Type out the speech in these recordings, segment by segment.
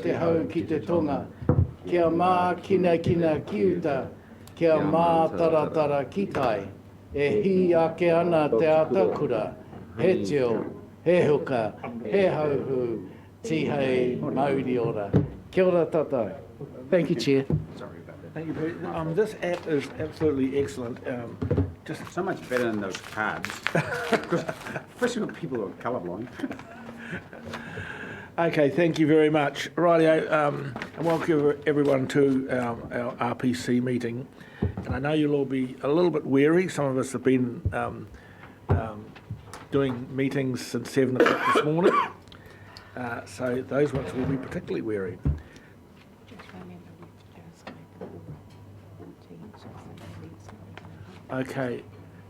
te hau ki te tonga. Kia mā kina kina kiuta, kia mā taratara kitai. E hi ake ana te atakura, he tio, he huka, he hauhu, tihei mauri ora. Kia ora tātou. Thank you, Chair. Sorry about that. Thank you, Pete. This app is absolutely excellent. Just so much better than those cards, because especially with people who are colourblind. Okay, thank you very much. Rightio, and welcome everyone to our RPC meeting. And I know you'll all be a little bit weary. Some of us have been doing meetings since 7 o'clock this morning, so those ones will be particularly weary. Okay,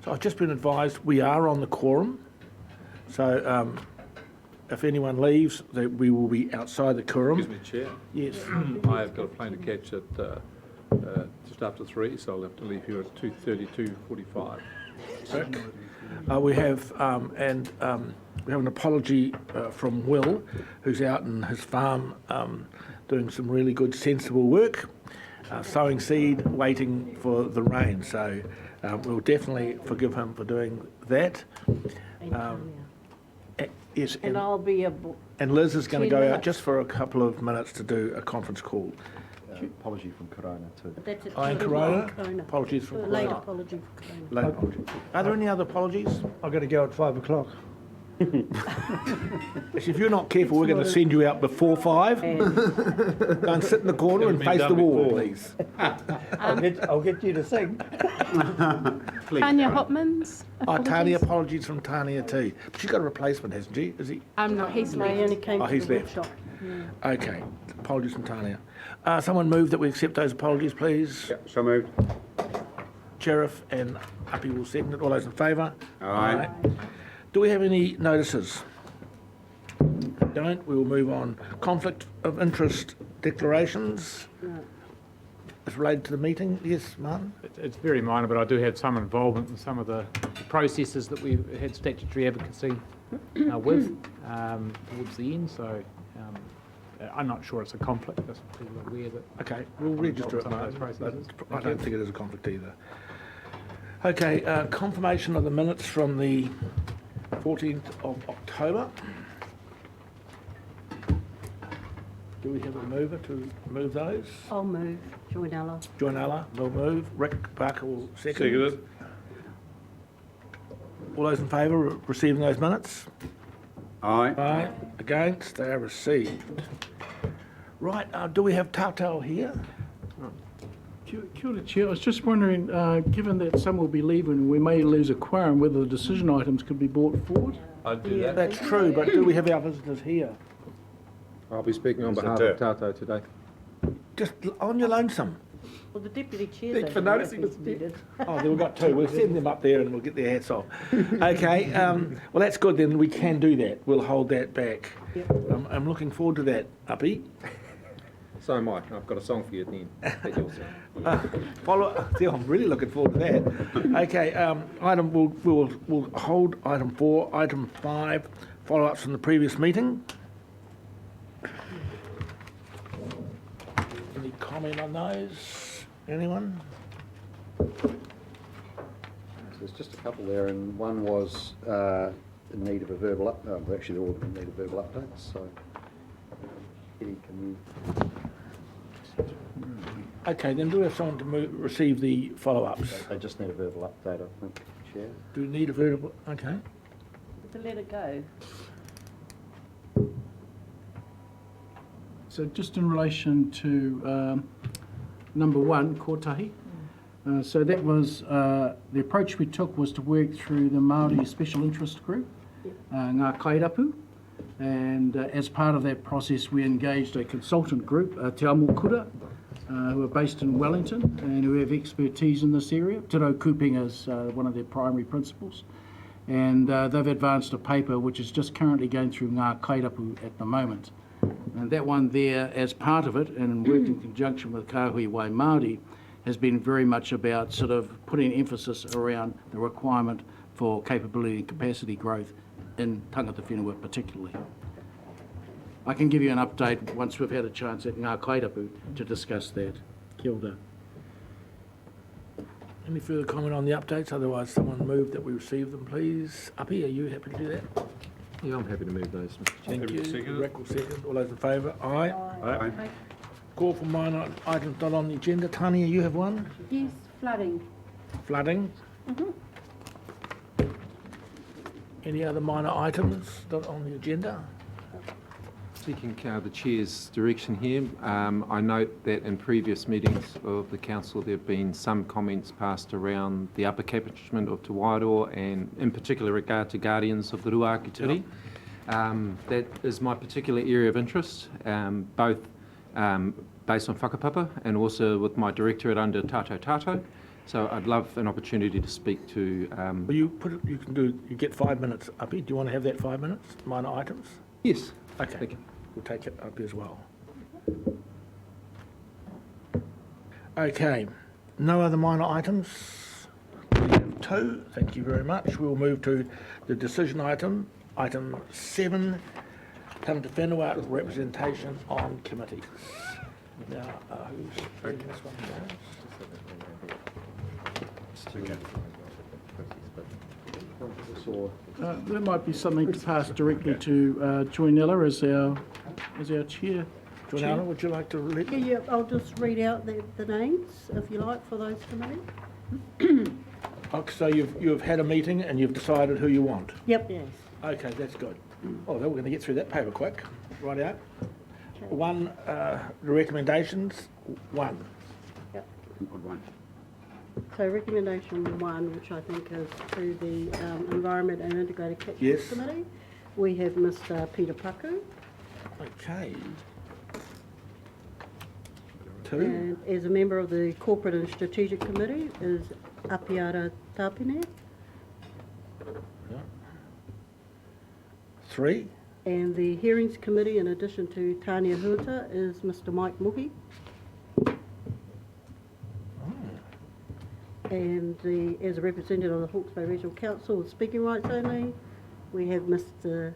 so I've just been advised we are on the quorum, so if anyone leaves, we will be outside the quorum. Excuse me, Chair. Yes. I have got a plane to catch at just after 3, so I'll have to leave here at 2:32:45. We have we have an apology from Will, who's out in his farm doing some really good, sensible work, sowing seed, waiting for the rain. So we'll definitely forgive him for doing that. Yes, and I'll be and Liz is going to go out just for a couple of minutes to do a conference call. Apology from Corona too. That's it. Corona. Apologies from Late Corona. apology for Corona. Late apology. Are there any other apologies? I've got to go at 5 o'clock. If you're not careful, we're going to send you out before 5. Go and sit in the corner and face the wall, please. I'll get you to sing. Tanya Hopmans. Tanya, apologies from Tanya too. But she's got a replacement, hasn't she? Is he? No, he's No, he only left. came to He's the left. workshop. Okay. Apologies from Tanya. Someone move that we accept those apologies, please. Yep, so moved. Sheriff and Uppy will second it. All those in favour? Aye. Do we have any notices? Don't. We will move on. Conflict of interest declarations. No. It's related to the meeting. Yes, Martin? It's very minor, but I do have some involvement in some of the processes that we've had statutory advocacy with towards the end. So I'm not sure it's a conflict. Just people are aware that. Okay, we'll register it. Some of those processes. I don't think it is a conflict either. Okay, confirmation of the minutes from the 14th of October. Do we have a mover to move those? I'll move. Join Ella. Join Allah will move. Rick Barker will second. Seconded. All those in favour of receiving those minutes? Aye. Aye. Against? They are received. Right, do we have Tautau here? Kia ora, Chair. I was just wondering, given that some will be leaving and we may lose a quorum, whether the decision items could be brought forward? I'd do that. That's true, but do we have our visitors here? I'll be speaking on behalf of Tato today. Just on your lonesome. Well, the deputy chair. Thank you for noticing, Mr. needed. Oh, then we've got two. We'll send them up there and we'll get their hats off. Okay, well, that's good then. We can do that. We'll hold that back. Yep. I'm looking forward to that, Uppy. So am I. I've got a song for you at the end. That you'll sing. See, I'm really looking forward to that. Okay, we'll hold item 4. Item 5, follow-ups from the previous meeting. Any comment on those? Anyone? So there's just a couple there, and one was in need of a verbal update. Actually, they're all in need of verbal updates. So, Eddie, can you? Okay, then do we have someone to receive the follow-ups? They just need a verbal update, I think, Chair. Do we need a verbal? Okay. To let it go. So just in relation to number 1, Kotahi. So that was, the approach we took was to work through the Māori Special Interest Group, Ngā Kairapu, and as part of that process we engaged a consultant group, Te Amo Kura, who are based in Wellington and who have expertise in this area. Te Rau Kupinga is one of their primary principles. And they've advanced a paper which is just currently going through Ngā Kairapu at the moment. And that one there, as part of it, and worked in conjunction with Kāhui Wai Māori, has been very much about sort of putting emphasis around the requirement for capability and capacity growth in tangata whenua particularly. I can give you an update once we've had a chance at Ngā Kairapu to discuss that. Kia ora. Any further comment on the updates? Otherwise, someone move that we receive them, please. Uppy, are you happy to do that? Yeah, I'm happy to move those, Mr. Chair. Thank Happy to you. second it. Rick will second. All those in favour? Aye. Aye. Call for minor items not on the agenda. Tania, you have one? Yes, flooding. Flooding? Any other minor items not on the agenda? Seeking the Chair's direction here, I note that in previous meetings of the Council there have been some comments passed around the upper catchment of Te Wairoa and in particular regard to guardians of the Ruakitiri. That is my particular area of interest, both based on whakapapa and also with my directorate under Tato Tato. So I'd love an opportunity to speak to... Well, you get 5 minutes, Uppy. Do you want to have that 5 minutes? Minor items? Yes. Okay. Thank you. We'll take it up as well. Okay, no other minor items? We have 2, thank you very much. We'll move to the decision item, item 7, come to whenua representation on committees. Now, who's reading this one? There might be something to pass directly to Joynella as our chair. Joanna, would you like to read? Yeah, I'll just read out the names, if you like, for those committees. Okay, so you've had a meeting and you've decided who you want? Yep. Yes. Okay, that's good. Oh, we're going to get through that paper quick. Right out. Okay. One, the recommendations, 1. Yep. Good one. So recommendation 1, which I think is to the Environment and Integrated Catchment Yes. Committee, we have Mr. Peter Paku. Okay. 2. And as a member of the Corporate and Strategic Committee is Apiara Tapine. 3. And the Hearings Committee, in addition to Tania Huta, is Mr. Mike Muhi. And as a representative of the Hawke's Bay Regional Council with speaking rights only, we have Mr.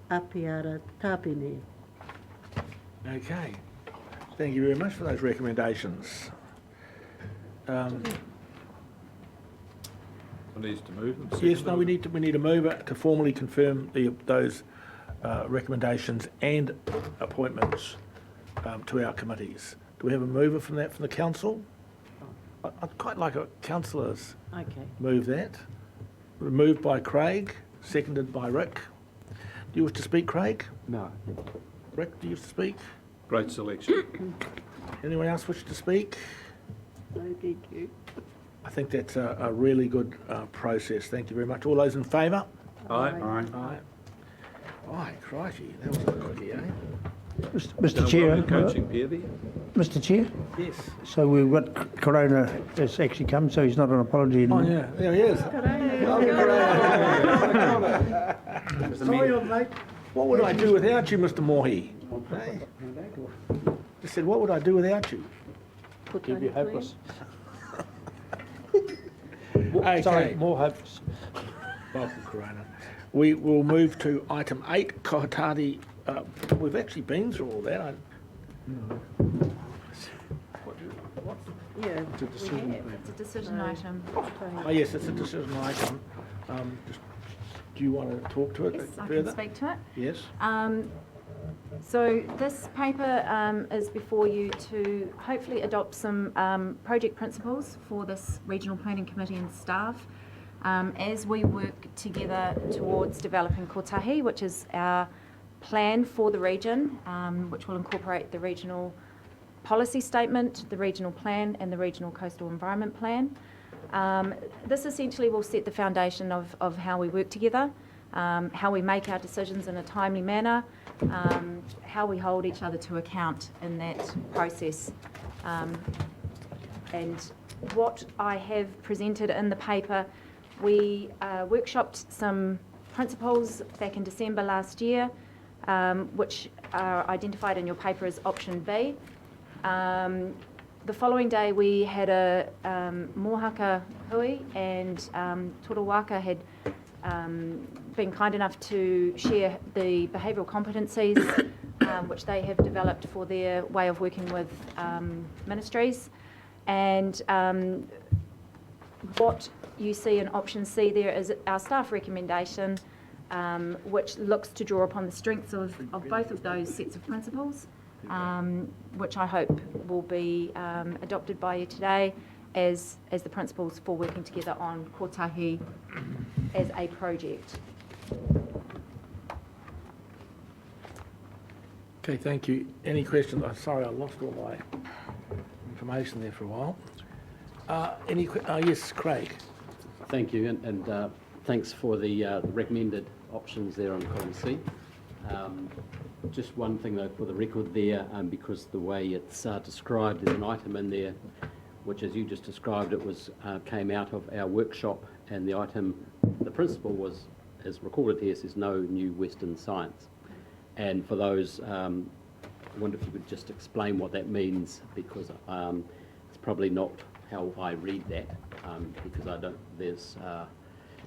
Apiara Tapine. Okay. Thank you very much for those recommendations. Needs to move them. Yes, no, we need to move it to formally confirm those recommendations and appointments to our committees. Do we have a mover from the council? I'd quite like a councillors Okay. move that. Moved by Craig, seconded by Rick. Do you wish to speak, Craig? No. Rick, do you wish to speak? Great selection. Anyone else wish to speak? No, thank you. I think that's a really good process. Thank you very much. All those in favour? Aye. Aye. Aye. Aye, crikey, that was a quickie, eh? Mr. Chair, Coaching pair there. Mr. Chair, Yes. so we've got Corona has actually come, so he's not an apology Oh, anymore. yeah, there he is. Sorry, mate. What would I do without you, Mr. Mohi? Hey? Just said, what would I do without you? You'd be hopeless. Okay. Sorry, more hopeless. Welcome, Corona. We will move to item 8, Kohotari. We've actually been through all that. Yeah. It's a decision item. Oh, yes, it's a decision item. Do you want to talk to it Yes, I further? can speak to it. Yes. So this paper is before you to hopefully adopt some project principles for this Regional Planning Committee and staff as we work together towards developing Kotahi, which is our plan for the region, which will incorporate the regional policy statement, the regional plan and the regional coastal environment plan. This essentially will set the foundation of how we work together, how we make our decisions in a timely manner, how we hold each other to account in that process. And what I have presented in the paper, we workshopped some principles back in December last year, which are identified in your paper as option B. The following day we had a Mohaka hui, and Torawaka had been kind enough to share the behavioural competencies which they have developed for their way of working with ministries. And what you see in option C there is our staff recommendation, which looks to draw upon the strengths of both of those sets of principles, which I hope will be adopted by you today as the principles for working together on kotahi as a project. Okay, thank you. Any questions? I'm sorry, I lost all my information there for a while. Yes, Craig. Thank you, and thanks for the recommended options there on column C. Just one thing though for the record there, because the way it's described, there's an item in there which, as you just described, it was came out of our workshop, and the item, the principle was, as recorded here, says no new Western science. And for those, I wonder if you could just explain what that means, because it's probably not how I read that, because I don't, there's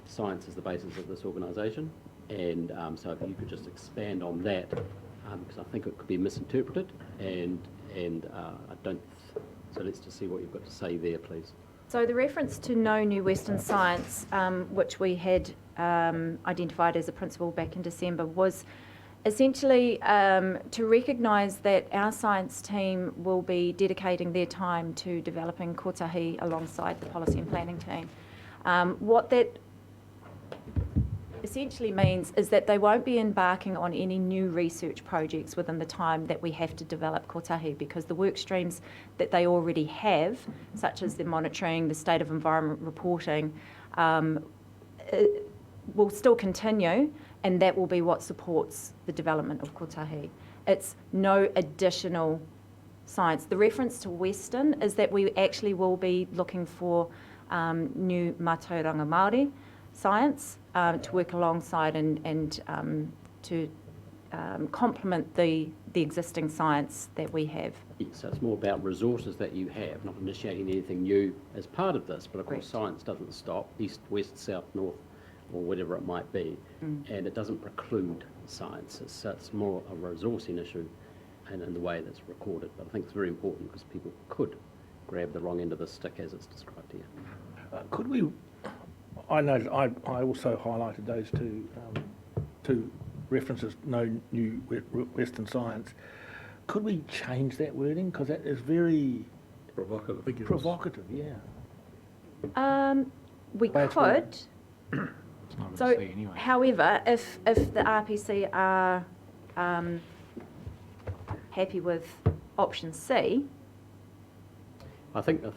science is the basis of this organisation, and so if you could just expand on that, because I think it could be misinterpreted, and I don't, so let's just see what you've got to say there, please. So the reference to no new Western science, which we had identified as a principle back in December, was essentially to recognise that our science team will be dedicating their time to developing kotahi alongside the policy and planning team. What that essentially means is that they won't be embarking on any new research projects within the time that we have to develop kotahi, because the work streams that they already have, such as the monitoring, the state of environment reporting, will still continue, and that will be what supports the development of kotahi. It's no additional science. The reference to Western is that we actually will be looking for new mātauranga Māori science to work alongside and to complement the existing science that we have. So it's more about resources that you have, not initiating anything new as part of this, but of course Correct. science doesn't stop, east, west, south, north, or whatever it might be, and it doesn't preclude science. It's more a resourcing issue and in the way that's recorded, but I think it's very important because people could grab the wrong end of the stick as it's described here. Could we, I know I also highlighted those two references, no new Western science. Could we change that wording? Because that is very Provocative. provocative, yeah. We That's could. It's not So, going to see anyway. however, if the RPC are happy with option C, I think that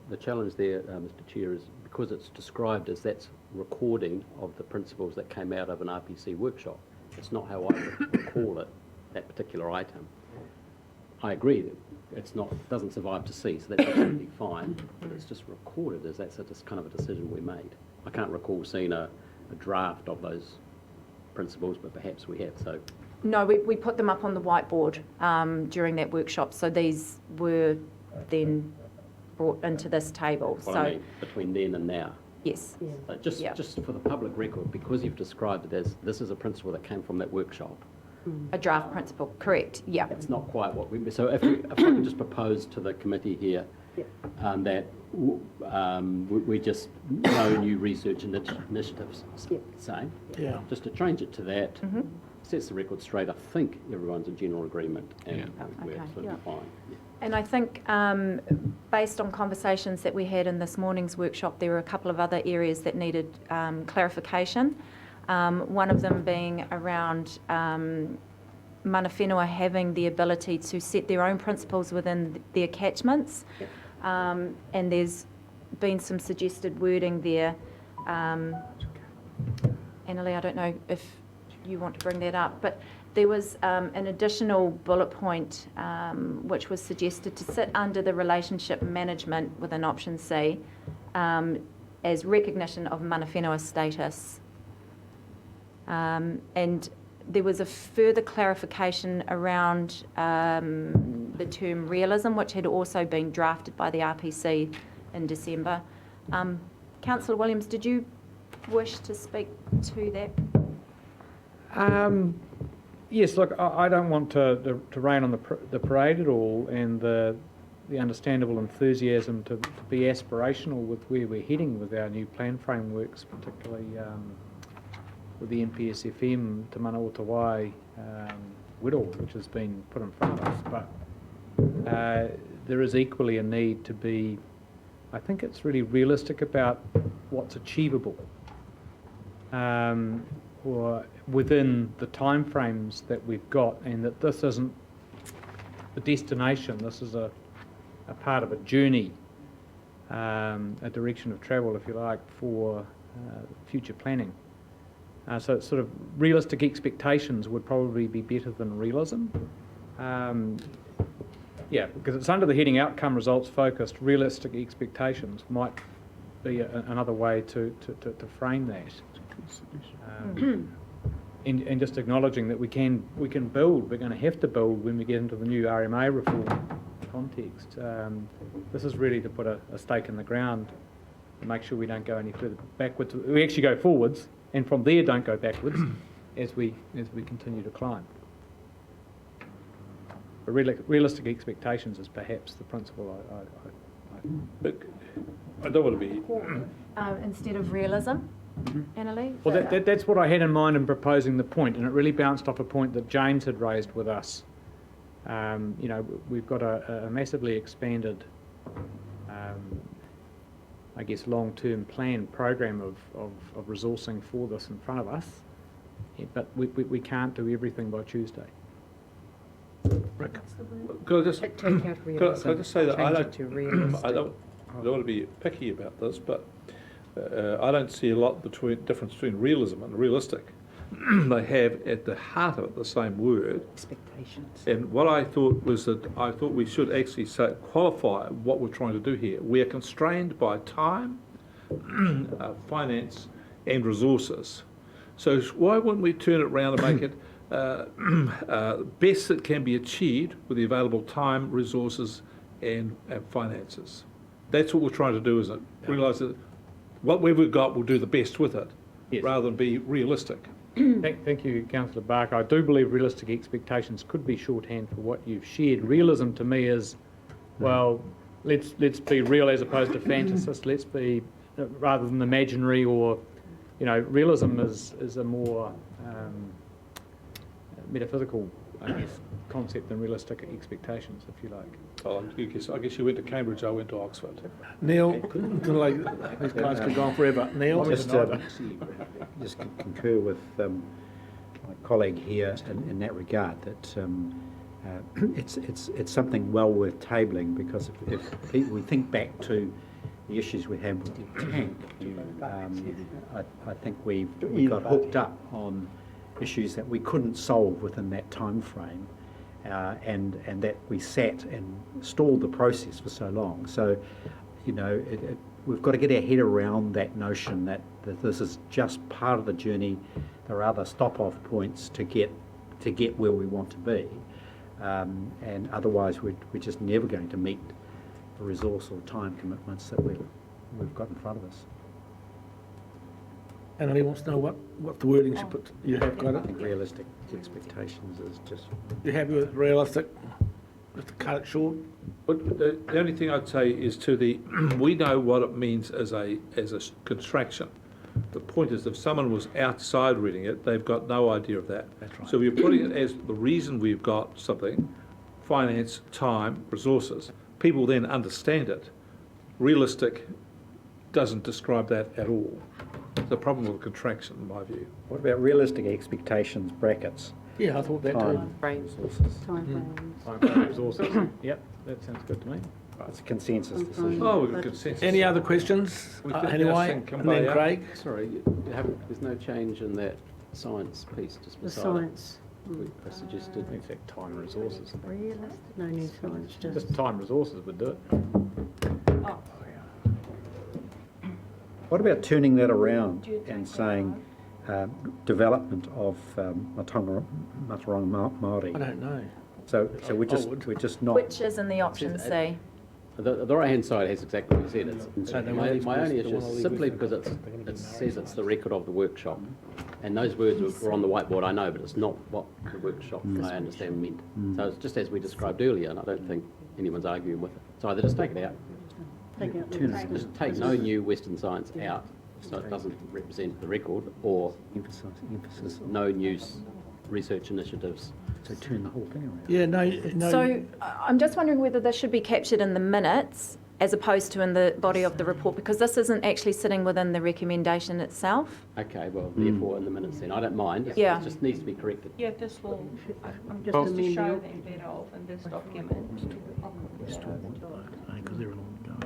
the challenge there, Mr. Chair, is because it's described as that's recording of the principles that came out of an RPC workshop. It's not how I recall it, that particular item. I agree that it's not, doesn't survive to see, so that's absolutely fine, but it's just recorded as that's just kind of a decision we made. I can't recall seeing a draft of those principles, but perhaps we have, so. no, we put them up on the whiteboard during that workshop, so these were then brought into this table. What So, I mean, between then and now. yes. But just for the public record, because you've described it as this is a principle that came from that workshop, A draft principle, correct, yeah. it's not quite what we, so if I can just propose to the committee here that we just no new research initiatives, say, Yeah. just to change it to that, sets the record straight. I think everyone's in general agreement, and Yeah. we're Okay. sort of fine. Yeah. And I think based on conversations that we had in this morning's workshop, there were a couple of other areas that needed clarification. One of them being around mana whenua having the ability to set their own principles within their catchments. And there's been some suggested wording there. Annalie, I don't know if you want to bring that up, but there was an additional bullet point which was suggested to sit under the relationship management within option C as recognition of mana whenua status. And there was a further clarification around the term realism, which had also been drafted by the RPC in December. Councillor Williams, did you wish to speak to that? Yes, look, I don't want to rain on the parade at all, and the understandable enthusiasm to be aspirational with where we're heading with our new plan frameworks, particularly with the NPSFM Te Mana o Te Wai Whittle, which has been put in front of us. But there is equally a need to be, I think it's really realistic about what's achievable, or within the timeframes that we've got, and that this isn't the destination, this is a part of a journey, a direction of travel, if you like, for future planning. So it's sort of realistic expectations would probably be better than realism. Yeah, because it's under the heading outcome results focused. Realistic expectations might be another way to frame that. And just acknowledging that we can build. We're going to have to build when we get into the new RMA reform context. This is really to put a stake in the ground and make sure we don't go any further backwards. We actually go forwards, and from there don't go backwards as we continue to climb. But realistic expectations is perhaps the principle But I don't want to be... Instead of realism, Annalie? Well, that's what I had in mind in proposing the point, and it really bounced off a point that James had raised with us. You know, we've got a massively expanded, I guess, long-term plan program of resourcing for this in front of us, but we can't do everything by Tuesday. Rick? Could I just, Take out realism. could I just say that I Change don't, it to realistic. I don't want to be picky about this, but I don't see a lot difference between realism and realistic. They have at the heart of it the same word. Expectations. And what I thought was that I thought we should actually qualify what we're trying to do here. We are constrained by time, finance, and resources. So why wouldn't we turn it around and make it best that can be achieved with the available time, resources, and finances? That's what we're trying to do, isn't it? Realise that whatever we've got, we'll do the best with it, Yes. rather than be realistic. Thank you, Councillor Barker. I do believe realistic expectations could be shorthand for what you've shared. Realism to me is, well, let's be real as opposed to fantasist. Let's be, rather than imaginary, or, you know, realism is a more metaphysical, I guess, concept than realistic expectations, if you like. Oh, I guess you went to Cambridge, I went to Oxford. Neil, these guys could go on forever. Neil? Just concur with my colleague here in that regard, that it's something well worth tabling, because if we think back to the issues we had with the tank, I think we got hooked up on issues that we couldn't solve within that time frame, and that we sat and stalled the process for so long. So, you know, we've got to get our head around that notion that this is just part of the journey. There are other stop-off points to get where we want to be, and otherwise we're just never going to meet the resource or time commitments that we've got in front of us. Annalie wants to know what the wording should put. You have got I it? think realistic expectations is just... You happy with realistic? Just to cut it short? But the only thing I'd say is we know what it means as a contraction. The point is, if someone was outside reading it, they've got no idea of that. That's right. So we're putting it as the reason we've got something: finance, time, resources. People then understand it. Realistic doesn't describe that at all. It's a problem with contraction, in my view. What about realistic expectations, brackets? Yeah, I thought that too. Time, Frames. resources. Time frames. Time resources. Yep, that sounds good to me. It's a consensus decision. Oh, we've got consensus. Any other questions? We think Anyway, that's and then Kumbaya. Craig? Sorry, there's no change in that science piece, just The beside science. I suggested. In fact, time resources. Realistic? No new science, just. Just time resources would do it. What about turning that around and saying development of Matauranga I Māori? don't know. So we're I would. just not... Which is in the option C. The right-hand side has exactly what you said. So they want My these only questions- issue they want all is these simply questions. because it says it's the record of the workshop. And those words were on the whiteboard, I know, but it's not what the workshop, I understand, meant. So it's just as we described earlier, and I don't think anyone's arguing with it. So either just take it out, Take out just take no new Western science out, so it doesn't represent the record, or no new research initiatives. So turn the whole thing around. Yeah, no. So I'm just wondering whether this should be captured in the minutes as opposed to in the body of the report, because this isn't actually sitting within the recommendation itself. Okay, well, therefore, in the minutes then, I don't mind. Yeah. It just needs to be corrected. Yeah, this will, I'm just just to amending show it. them better off in this document.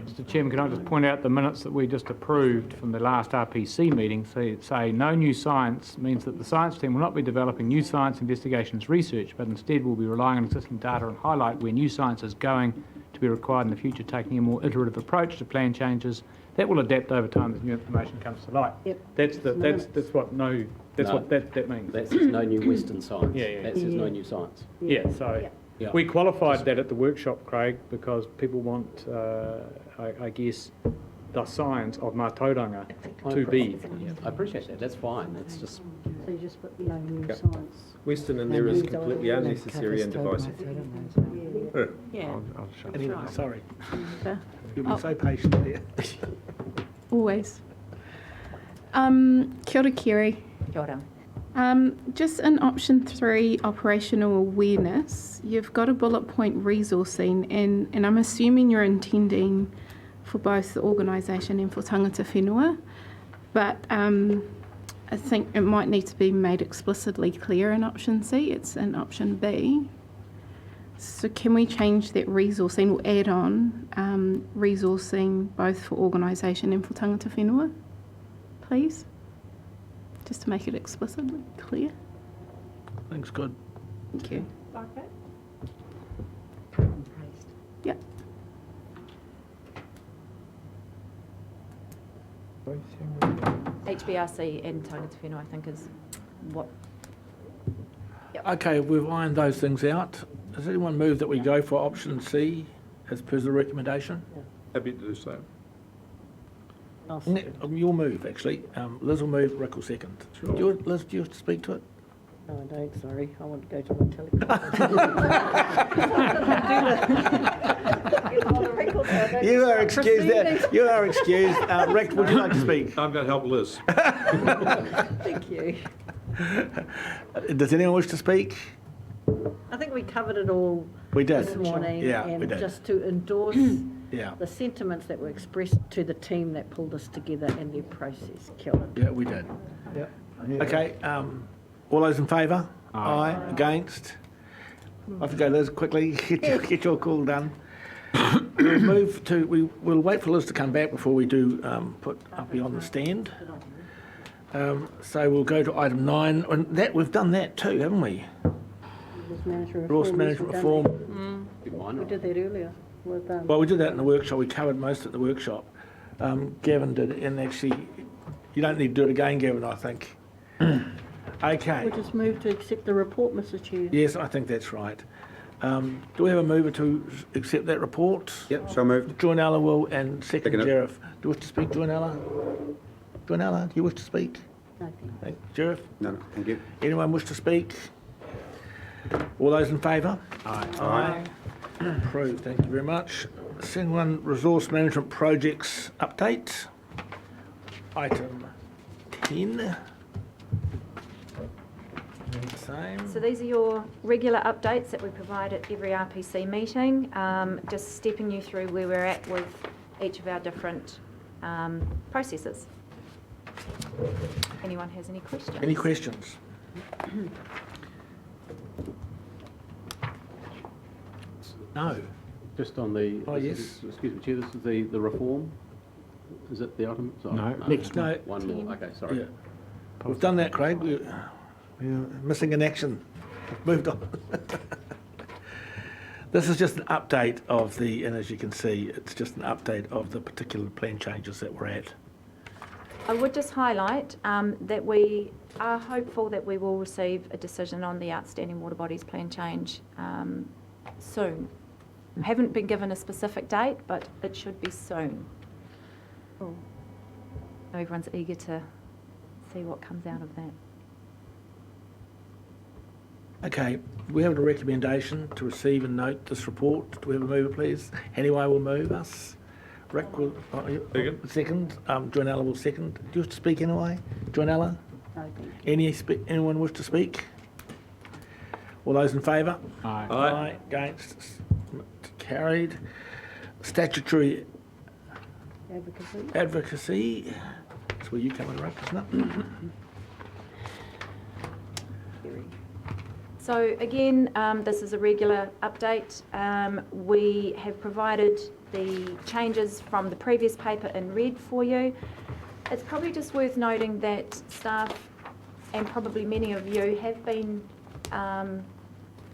Mr Chairman, can I just point out the minutes that we just approved from the last RPC meeting say no new science means that the science team will not be developing new science investigations research, but instead will be relying on existing data and highlight where new science is going to be required in the future, taking a more iterative approach to plan changes that will adapt over time as new information comes to light. Yep. That's what that means. That says no new Western science. Yeah. That says no new science. Yeah, so Yeah. we qualified that at the workshop, Craig, because people want, I guess, the science of Mātauranga to be. I appreciate that, that's fine, it's just, So you just put no new science. Western and there is completely unnecessary and divisive. Yeah. Anyway, sorry. Okay. You'll be so patient there. Always. Kia ora Kiri. Kia ora. Just in option 3, operational awareness, you've got a bullet point resourcing, and I'm assuming you're intending for both the organisation and for tangata whenua, but I think it might need to be made explicitly clear in option C. It's in option B. So can we change that resourcing or add on resourcing both for organisation and for tangata whenua, please? Just to make it explicitly clear. Thanks, good. Thank you. Like that? Yep. HBRC and tangata whenua, I think, is what. Okay, we've ironed those things out. Does anyone move that we go for option C as per the recommendation? Happy to do so. You'll move, actually. Liz will move, Rick will second. Sure. Liz, do you have to speak to it? No, I don't, sorry. I want to go to Untitled. You are excused. You are excused. Rick, would you like to speak? I'm going to help Liz. Thank you. Does anyone wish to speak? I think we covered it all We did. this morning. Yeah, we and did. just to endorse Yeah. the sentiments that were expressed to the team that pulled us together and their process. Kia ora. Yeah, we did. Okay, all those in favour? Aye. Against? Off you go, Liz, quickly, get your call done. We'll wait for Liz to come back before we do put Uppy on the stand. So we'll go to item 9, and that, we've done that too, haven't we? Resource management reform. We did that earlier with, Well, we did that in the workshop, we covered most at the workshop. Gavin did, and actually, you don't need to do it again, Gavin, I think. Okay. we just moved to accept the report, Mr Chair. Yes, I think that's right. Do we have a mover to accept that report? Yep, so moved. Joanella will, and second Second it. Sheriff. Do you wish to speak, Joanella? Joanella, do you wish to speak? No, thank Sheriff? No, thank you. Anyone wish to speak? All those in favour? Aye. Approved, thank you very much. Second one, resource management projects update. Item 10. Same. So these are your regular updates that we provide at every RPC meeting, just stepping you through where we're at with each of our different processes. Anyone has any questions? Any questions? No. just on the... Oh, yes. Excuse me, Chair, this is the reform? Is it the item? Sorry, No. Next, no. One more, okay, sorry. Yeah. We've done that, Craig. We're missing in action. Moved on. This is just an update of the, and as you can see, it's just an update of the particular plan changes that we're at. I would just highlight that we are hopeful that we will receive a decision on the outstanding water bodies plan change soon. Haven't been given a specific date, but it should be soon. Oh. Everyone's eager to see what comes out of that. Okay, we have a recommendation to receive and note this report. Do we have a mover, please? Anyway, will move us. Rick will second. Joanella will second. Do you wish to speak anyway? Joanella? No, thank you. Anyone wish to speak? All those in favour? Aye. Aye. Against? Carried. Statutory advocacy. That's where you come in, Rick, isn't it? So again, this is a regular update. We have provided the changes from the previous paper in red for you. It's probably just worth noting that staff and probably many of you have been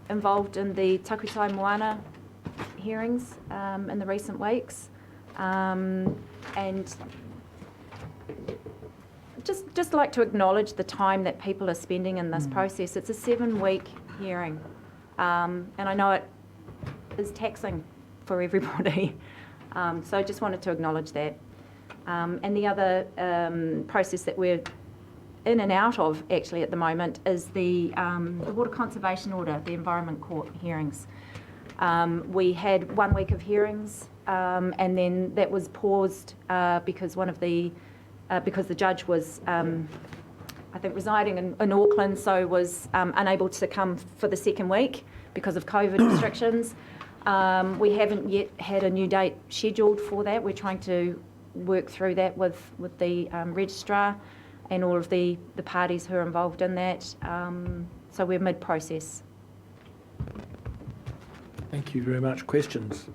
involved in the Takutai Moana hearings in the recent weeks. And just like to acknowledge the time that people are spending in this process. It's a 7-week hearing, and I know it is taxing for everybody. So I just wanted to acknowledge that. And the other process that we're in and out of actually at the moment is the Water Conservation Order, the Environment Court hearings. We had 1 week of hearings, and then that was paused because because the judge was, I think, residing in Auckland, so was unable to come for the second week because of COVID restrictions. We haven't yet had a new date scheduled for that. We're trying to work through that with the registrar and all of the parties who are involved in that. So we're mid-process. Thank you very much. Questions?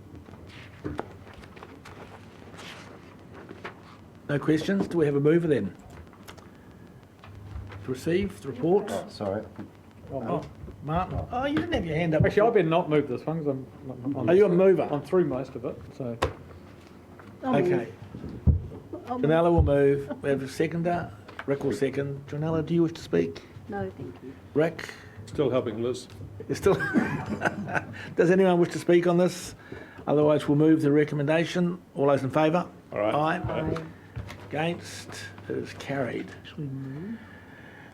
No questions? Do we have a mover then? To receive the report? Oh, sorry. Oh, Martin. Oh, you didn't have your hand up. Actually, I better not move this one because Are you a mover? I'm through most of it. So Okay. Janella will move. We have a seconder. Rick will second. Janella, do you wish to speak? No, thank you. Rick? Still helping Liz. You're still... Does anyone wish to speak on this? Otherwise, we'll move the recommendation. All those in favour? All right. Aye. Against? It is carried.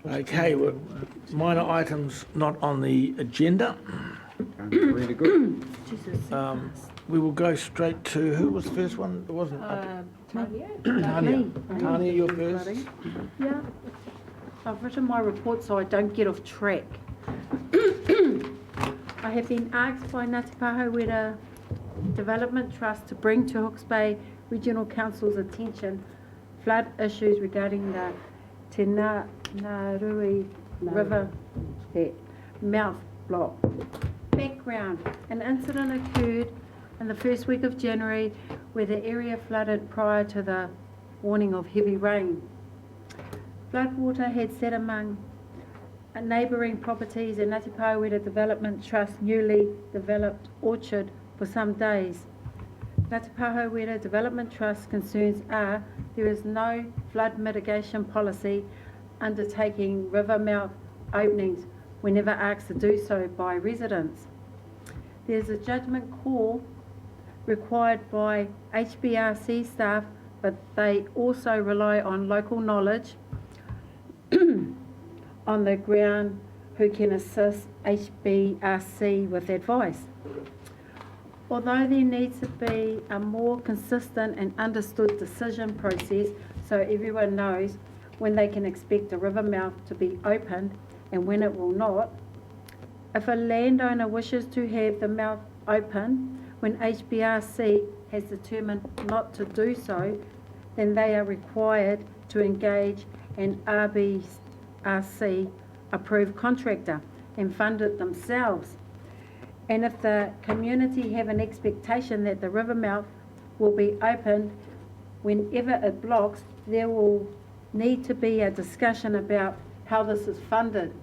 Okay, well, minor items not on the agenda. Really good. We will go straight to, who was the first one? It wasn't Tanya? Tanya, you're first. Yeah. I've written my report so I don't get off track. I have been asked by Ngāti Pāhauwera Development Trust to bring to Hawke's Bay Regional Council's attention flood issues regarding the Te Ngārui River mouth block. Background: an incident occurred in the first week of January where the area flooded prior to the warning of heavy rain. Floodwater had set among neighbouring properties in Ngāti Pāhauwera Development Trust newly developed orchard for some days. Ngāti Pāhauwera Development Trust concerns are there is no flood mitigation policy undertaking river mouth openings whenever asked to do so by residents. There is a judgment call required by HBRC staff, but they also rely on local knowledge on the ground who can assist HBRC with advice. Although there needs to be a more consistent and understood decision process so everyone knows when they can expect a river mouth to be opened and when it will not, if a landowner wishes to have the mouth open when HBRC has determined not to do so, then they are required to engage an RBRC approved contractor and fund it themselves. And if the community have an expectation that the river mouth will be opened whenever it blocks, there will need to be a discussion about how this is funded.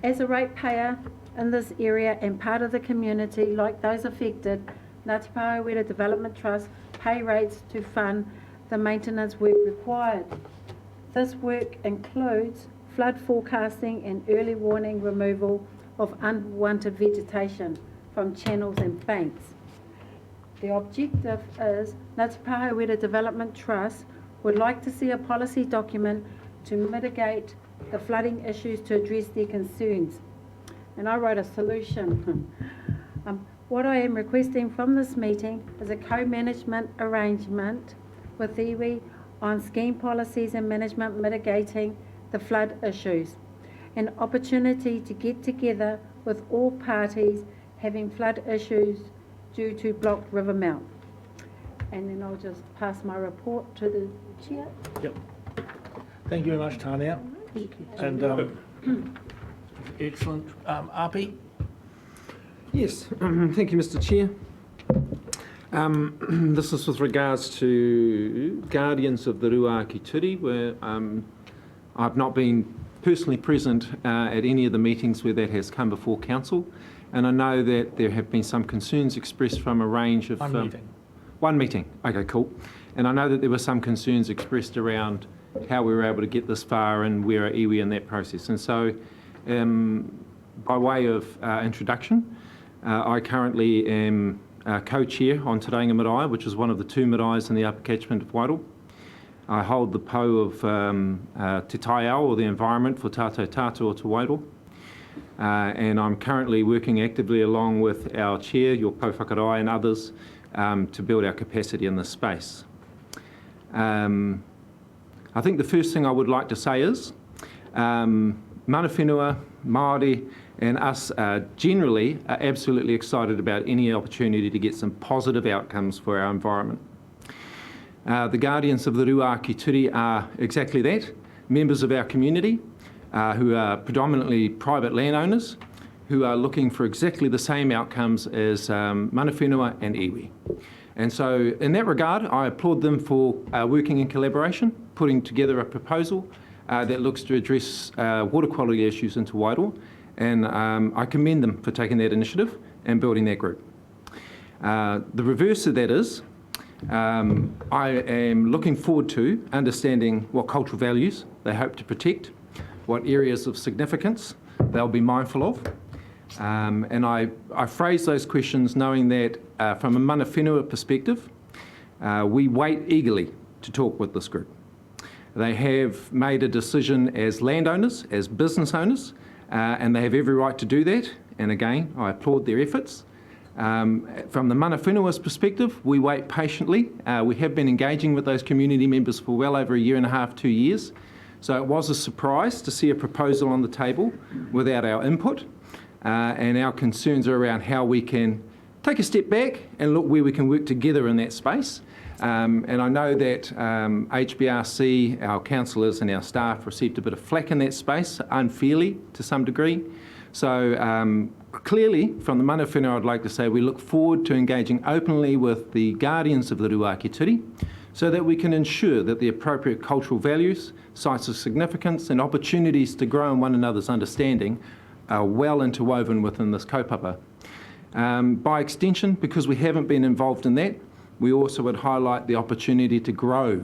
As a ratepayer in this area and part of the community, like those affected, Ngāti Pāhauwera Development Trust pay rates to fund the maintenance work required. This work includes flood forecasting and early warning removal of unwanted vegetation, from channels and banks. The objective is Ngāti Pāhewera Development Trust would like to see a policy document to mitigate the flooding issues to address their concerns. And I wrote a solution. What I am requesting from this meeting is a co-management arrangement with iwi on scheme policies and management mitigating the flood issues. An opportunity to get together with all parties having flood issues due to blocked river mount. And then I'll just pass my report to the chair. Yep. Thank you very much, Tania. And excellent. Api? Yes, thank you, Mr. Chair. This is with regards to Guardians of the Ruaki Turi, where I've not been personally present at any of the meetings where that has come before Council, and I know that there have been some concerns expressed from a range of... One meeting. One meeting, okay, cool. And I know that there were some concerns expressed around how we were able to get this far and where are iwi in that process. And so, by way of introduction, I currently am co-chair on Te Reinga Marae, which is one of the two maraes in the upper catchment of Wairoa. I hold the po of Te Taiao, or the environment, for Tātou Tātou Te Wairoa. And I'm currently working actively along with our chair, your po whakarai, and others to build our capacity in this space. I think the first thing I would like to say is mana whenua, Māori, and us generally are absolutely excited about any opportunity to get some positive outcomes for our environment. The Guardians of the Ruaki Turi are exactly that, members of our community who are predominantly private landowners who are looking for exactly the same outcomes as mana whenua and iwi. And so in that regard, I applaud them for working in collaboration, putting together a proposal that looks to address water quality issues in Te Wairoa, and I commend them for taking that initiative and building that group. The reverse of that is, I am looking forward to understanding what cultural values they hope to protect, what areas of significance they'll be mindful of, and I phrase those questions knowing that from a mana whenua perspective, we wait eagerly to talk with this group. They have made a decision as landowners, as business owners, and they have every right to do that, and again, I applaud their efforts. From the mana whenua's perspective, we wait patiently. We have been engaging with those community members for well over 1.5 years, 2 years. So it was a surprise to see a proposal on the table without our input. And our concerns are around how we can take a step back and look where we can work together in that space. And I know that HBRC, our councillors and our staff received a bit of flack in that space, unfairly to some degree. So clearly, from the mana whenua, I'd like to say we look forward to engaging openly with the Guardians of the Ruaki Turi so that we can ensure that the appropriate cultural values, sites of significance and opportunities to grow in one another's understanding are well interwoven within this kaupapa. By extension, because we haven't been involved in that, we also would highlight the opportunity to grow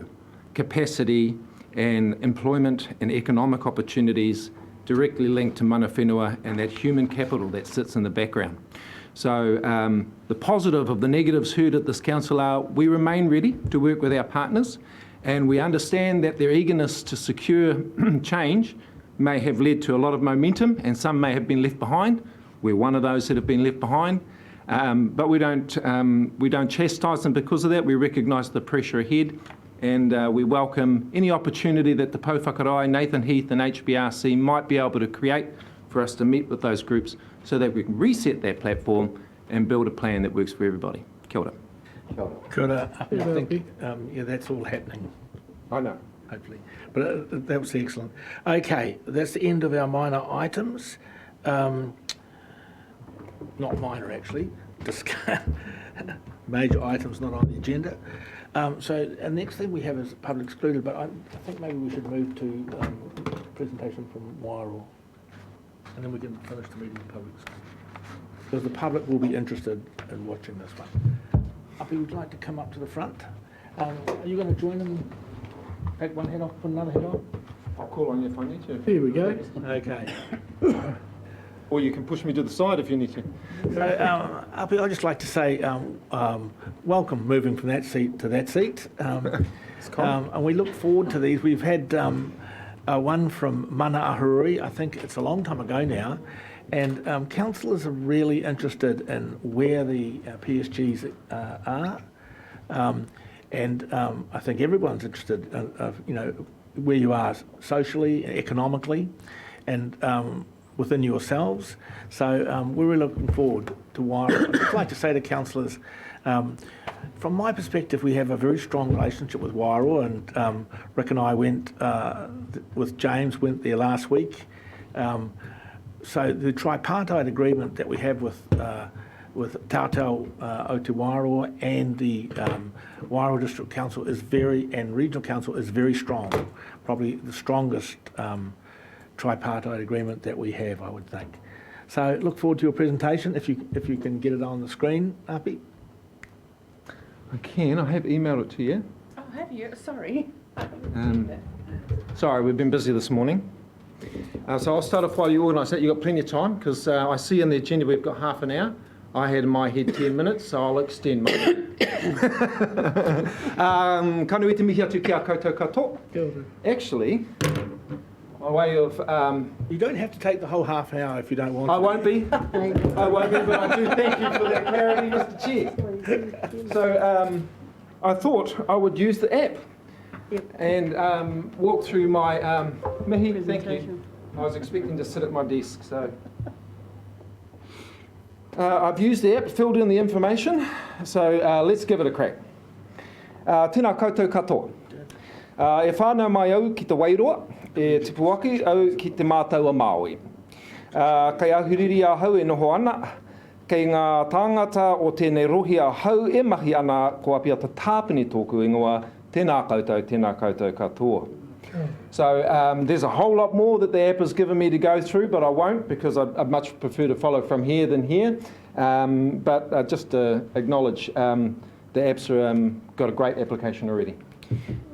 capacity and employment and economic opportunities directly linked to mana whenua and that human capital that sits in the background. So the positive of the negatives heard at this council are we remain ready to work with our partners, and we understand that their eagerness to secure change may have led to a lot of momentum and some may have been left behind. We're one of those that have been left behind, but we don't chastise them because of that. We recognise the pressure ahead, and we welcome any opportunity that the Pou Whakarai, Nathan Heath and HBRC might be able to create for us to meet with those groups so that we can reset that platform and build a plan that works for everybody. Kia ora. Kia ora. Kia ora. I think, yeah, that's all happening. I know. Hopefully. But that was excellent. Okay, that's the end of our minor items. Not minor, actually. Major items not on the agenda. So the next thing we have is public excluded, but I think maybe we should move to presentation from Wairoa, and then we can finish the meeting in public excluded. Because the public will be interested in watching this one. Api, would you like to come up to the front? Are you going to join them? Take one head off, put another head on? I'll call on you if I need to. Here we go. Okay. Or you can push me to the side if you need to. So, Api, I'd just like to say welcome moving from that seat to that seat. And we look forward to these. We've had one from Mana Ahurui, I think it's a long time ago now, and councillors are really interested in where the PSGs are. I think everyone's interested in, where you are socially, economically, and within yourselves. So we're really looking forward to Wairua. I'd just like to say to councillors, from my perspective, we have a very strong relationship with Wairua, and Rick and I went, with James, went there last week. So the tripartite agreement that we have with Tautau o Te Wairua and the Wairua District Council and Regional Council is very strong, probably the strongest tripartite agreement that we have, I would think. So look forward to your presentation, if you can get it on the screen, Api. I can. I have emailed it to you. Oh, have you? Sorry. Sorry, we've been busy this morning. So I'll start off while you organise that. You've got plenty of time, because I see in the agenda we've got half an hour. I had in my head 10 minutes, so I'll extend mine. Kanui te mihi atu kia koutou katoa. Actually, my way of... You don't have to take the whole half an hour if you don't want to. I won't be, but I do thank you for that clarity, Mr Chair. So I thought I would use the app and walk through my... Mihi, thank you. I was expecting to sit at my desk, so... I've used the app, filled in the information, so let's give it a crack. Tēnā koutou katoa. E whānau mai au ki te Wairoa, e tipuaki au ki te mātaua Māui. Kei ahuriri a hau e noho ana, kei ngā tāngata o tēnei rohi a hau e mahi ana ko apia te tāpini tōku ingoa, tēnā koutou katoa. So there's a whole lot more that the app has given me to go through, but I won't, because I'd much prefer to follow from here than here. But just to acknowledge, the app's got a great application already.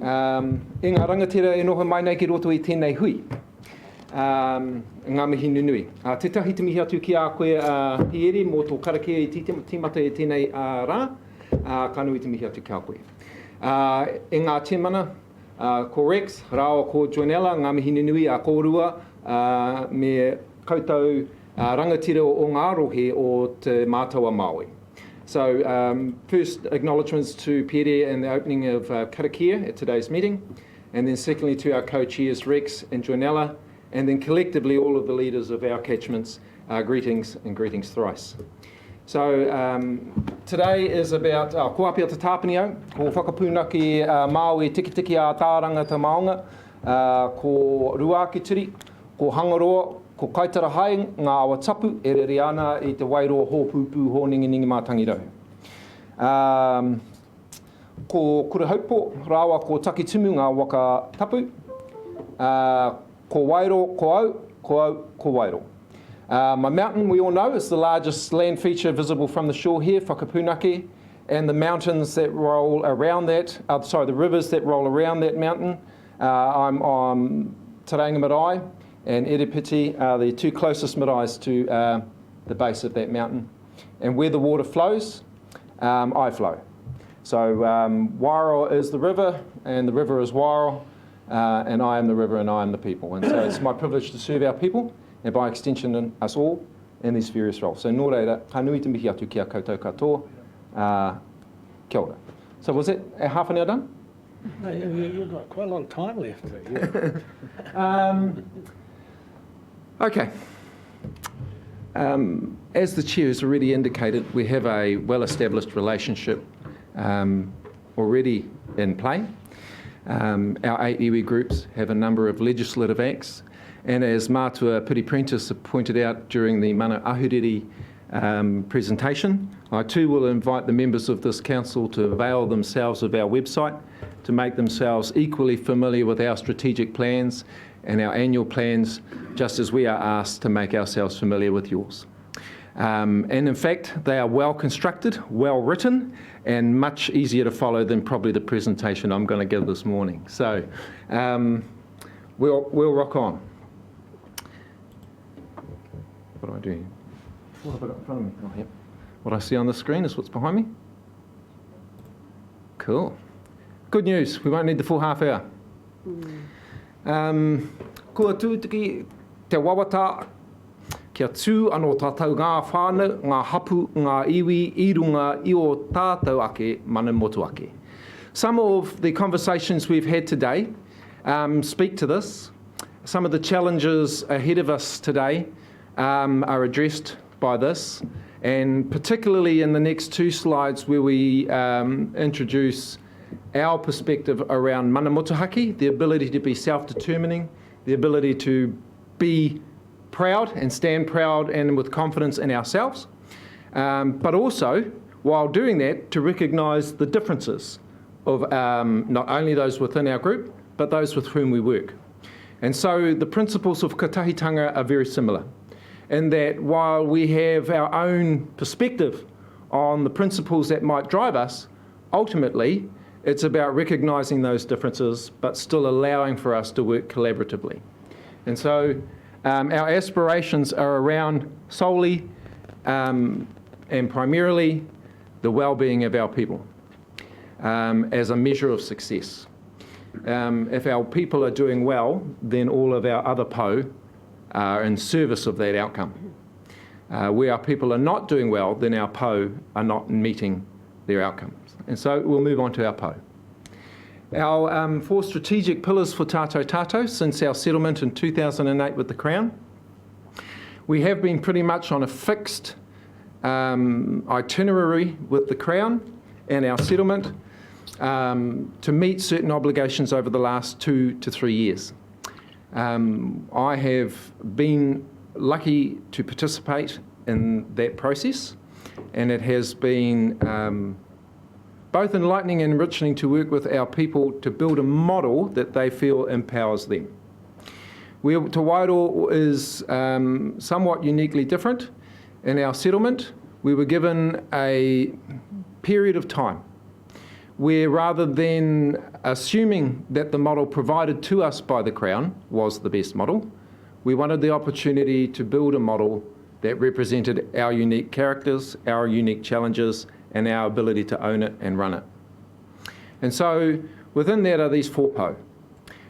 I ngā rangatira e noho mai nei ki roto I tēnei hui. Ngā mihi nunui. Te tahi te mihi atu ki a koe hieri mō tō karakia I tīmata e tēnei rā, kanui te mihi atu ki a koe. E ngā tēmana, ko Rex, rāua ko Joanella, ngā mihi nunui a kōrua, me koutou rangatira o ngā rohe o te mātaua Māui. So first acknowledgements to Pere and the opening of karakia at today's meeting, and then secondly to our co-chairs Rex and Joanella, and then collectively all of the leaders of our catchments, greetings and greetings thrice. So today is about ko apia te tāpinio, ko whakapuna ki Māui tiki a tāranga te maunga, ko ruākitiri, ko hangaroa, ko kaitara hai, ngā awa tapu, e rere ana I te Wairoa hōpūpū hōningi mātangi rau. Ko kurahaupo, rāua ko takitumu ngā waka tapu, ko Wairo, ko au, ko Wairo. My mountain, we all know, is the largest land feature visible from the shore here, Whakapunaki, and the mountains that roll around that, the rivers that roll around that mountain. I'm on Te Reinga Marae and Erepiti are the two closest maraes to the base of that mountain. And where the water flows, I flow. So Wairoa is the river, and the river is Wairoa, and I am the river, and I am the people. And so it's my privilege to serve our people, and by extension us all in these various roles. So nō reira, ka nui te mihi atu ki a koutou katoa, kia ora. So was it half an hour done? No, you've got quite a lot of time left. Okay. As the chair has already indicated, we have a well-established relationship already in play. Our 8 iwi groups have a number of legislative acts, and as Mātua Piri-Prentice pointed out during the Mana Ahuriri presentation, I too will invite the members of this council to avail themselves of our website to make themselves equally familiar with our strategic plans and our annual plans, just as we are asked to make ourselves familiar with yours. And in fact, they are well constructed, well written, and much easier to follow than probably the presentation I'm going to give this morning. So we'll rock on. What do I do here? What have I got in front of me? Oh, yep. What I see on the screen is what's behind me. Cool. Good news, we won't need the full half hour. Kua tūtiki te wawata kia tū anō tātou ngā whānau, ngā hapu, ngā iwi, I runga I o tātou ake, mana motu ake. Some of the conversations we've had today speak to this. Some of the challenges ahead of us today are addressed by this, and particularly in the next two slides where we introduce our perspective around mana motuhake, the ability to be self-determining, the ability to be proud and stand proud and with confidence in ourselves, but also, while doing that, to recognise the differences of not only those within our group, but those with whom we work. And so the principles of katahitanga are very similar, in that while we have our own perspective on the principles that might drive us, ultimately it's about recognising those differences but still allowing for us to work collaboratively. And so our aspirations are around solely and primarily the well-being of our people as a measure of success. If our people are doing well, then all of our other po are in service of that outcome. Where our people are not doing well, then our po are not meeting their outcomes. And so we'll move on to our po. Our 4 strategic pillars for Tātou Tātou since our settlement in 2008 with the Crown. We have been pretty much on a fixed itinerary with the Crown and our settlement to meet certain obligations over the last 2 to 3 years. I have been lucky to participate in that process, and it has been both enlightening and enriching to work with our people to build a model that they feel empowers them. Te Wairoa is somewhat uniquely different. In our settlement, we were given a period of time where, rather than assuming that the model provided to us by the Crown was the best model, we wanted the opportunity to build a model that represented our unique characters, our unique challenges, and our ability to own it and run it. And so within that are these 4 po.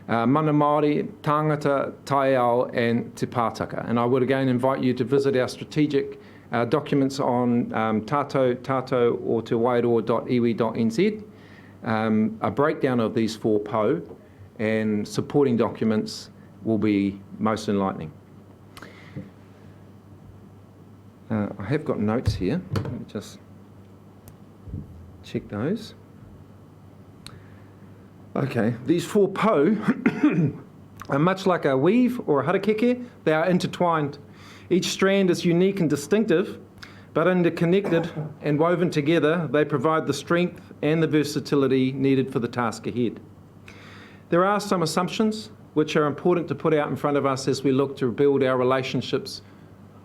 Mana Māori, Tāngata, Taiao, and Te Pātaka. And I would again invite you to visit our strategic documents on tātou or te wairoa.iwi.nz, a breakdown of these 4 po and supporting documents will be most enlightening. I have got notes here. Let me just check those. Okay, these 4 po are much like a weave or a harakeke. They are intertwined. Each strand is unique and distinctive, but interconnected and woven together, they provide the strength and the versatility needed for the task ahead. There are some assumptions which are important to put out in front of us as we look to build our relationships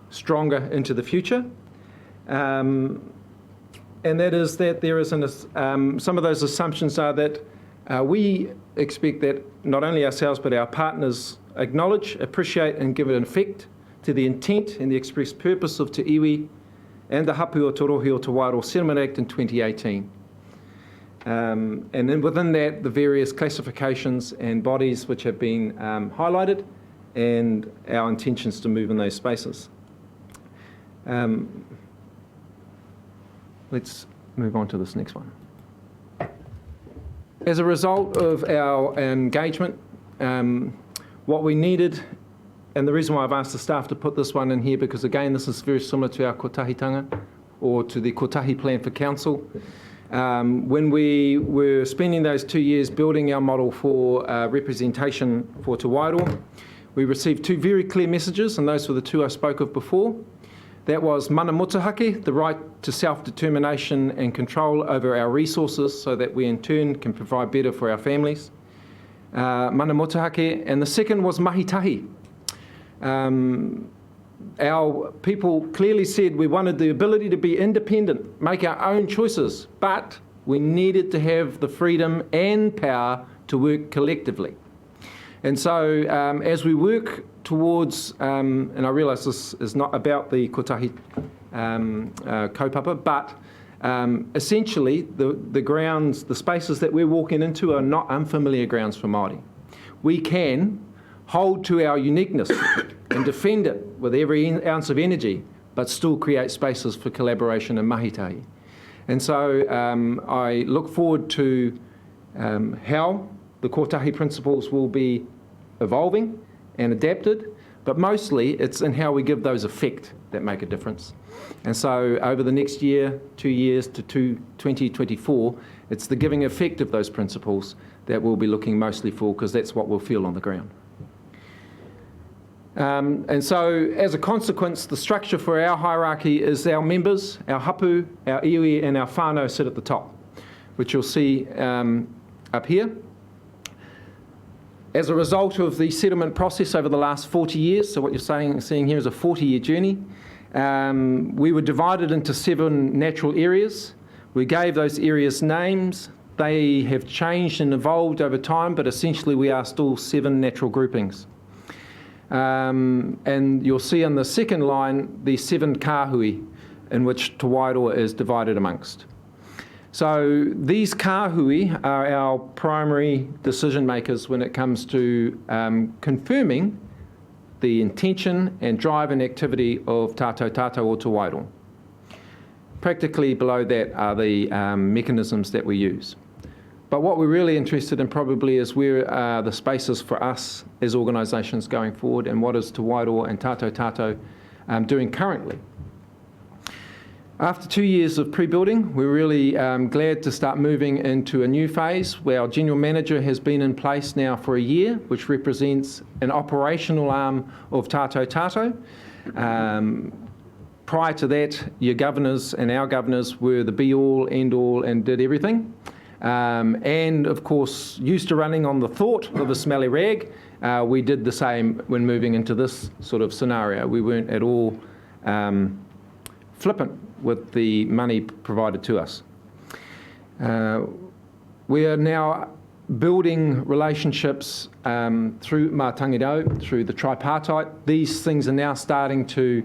stronger into the future. And that is that there is some of those assumptions are that we expect that not only ourselves but our partners acknowledge, appreciate and give an effect to the intent and the express purpose of Te Iwi and the Hapu o Te Rohi o Te Wairoa Settlement Act in 2018. And then within that, the various classifications and bodies which have been highlighted and our intentions to move in those spaces. Let's move on to this next one. As a result of our engagement, what we needed, and the reason why I've asked the staff to put this one in here, because again, this is very similar to our kotahitanga, or to the kotahi plan for council. When we were spending those 2 years building our model for representation for Te Wairoa, we received 2 very clear messages, and those were the 2 I spoke of before. That was mana motuhake, the right to self-determination and control over our resources so that we in turn can provide better for our families. Mana motuhake, and the second was mahitahi. Our people clearly said we wanted the ability to be independent, make our own choices, but we needed to have the freedom and power to work collectively. And so as we work towards, and I realise this is not about the Kotahi kaupapa, but essentially the grounds, the spaces that we're walking into are not unfamiliar grounds for Māori. We can hold to our uniqueness and defend it with every ounce of energy, but still create spaces for collaboration and mahitahi. And so I look forward to how the Kotahi principles will be evolving and adapted, but mostly it's in how we give those effect that make a difference. And so over the next year, 2 years to 2024, it's the giving effect of those principles that we'll be looking mostly for, because that's what we'll feel on the ground. And so as a consequence, the structure for our hierarchy is our members, our hapu, our iwi and our whānau sit at the top, which you'll see up here. As a result of the settlement process over the last 40 years, so what you're seeing here is a 40-year journey, we were divided into 7 natural areas. We gave those areas names. They have changed and evolved over time, but essentially we are still 7 natural groupings. And you'll see on the second line the 7 kāhui in which Te Wairoa is divided amongst. So these kāhui are our primary decision makers when it comes to confirming the intention and drive and activity of tātou tātou o Te Wairoa. Practically below that are the mechanisms that we use. But what we're really interested in probably is where are the spaces for us as organisations going forward, and what is Te Wairoa and tātou tātou doing currently. After 2 years of pre-building, we're really glad to start moving into a new phase where our general manager has been in place now for a year, which represents an operational arm of tātou tātou. Prior to that, your governors and our governors were the be-all, end-all and did everything. And of course, used to running on the thought of a smelly rag, we did the same when moving into this sort of scenario. We weren't at all flippant with the money provided to us. We are now building relationships through Mātangirau, through the tripartite. These things are now starting to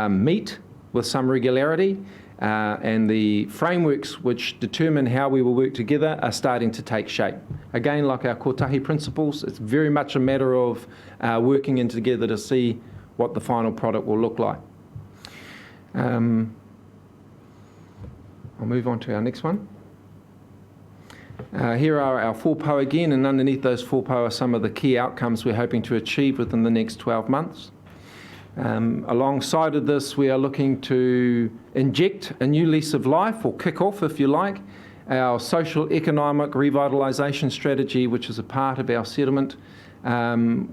meet with some regularity, and the frameworks which determine how we will work together are starting to take shape. Again, like our Kotahi principles, it's very much a matter of working in together to see what the final product will look like. I'll move on to our next one. Here are our 4PO again, and underneath those 4PO are some of the key outcomes we're hoping to achieve within the next 12 months. Alongside of this, we are looking to inject a new lease of life, or kick off, if you like, our social economic revitalisation strategy, which is a part of our settlement,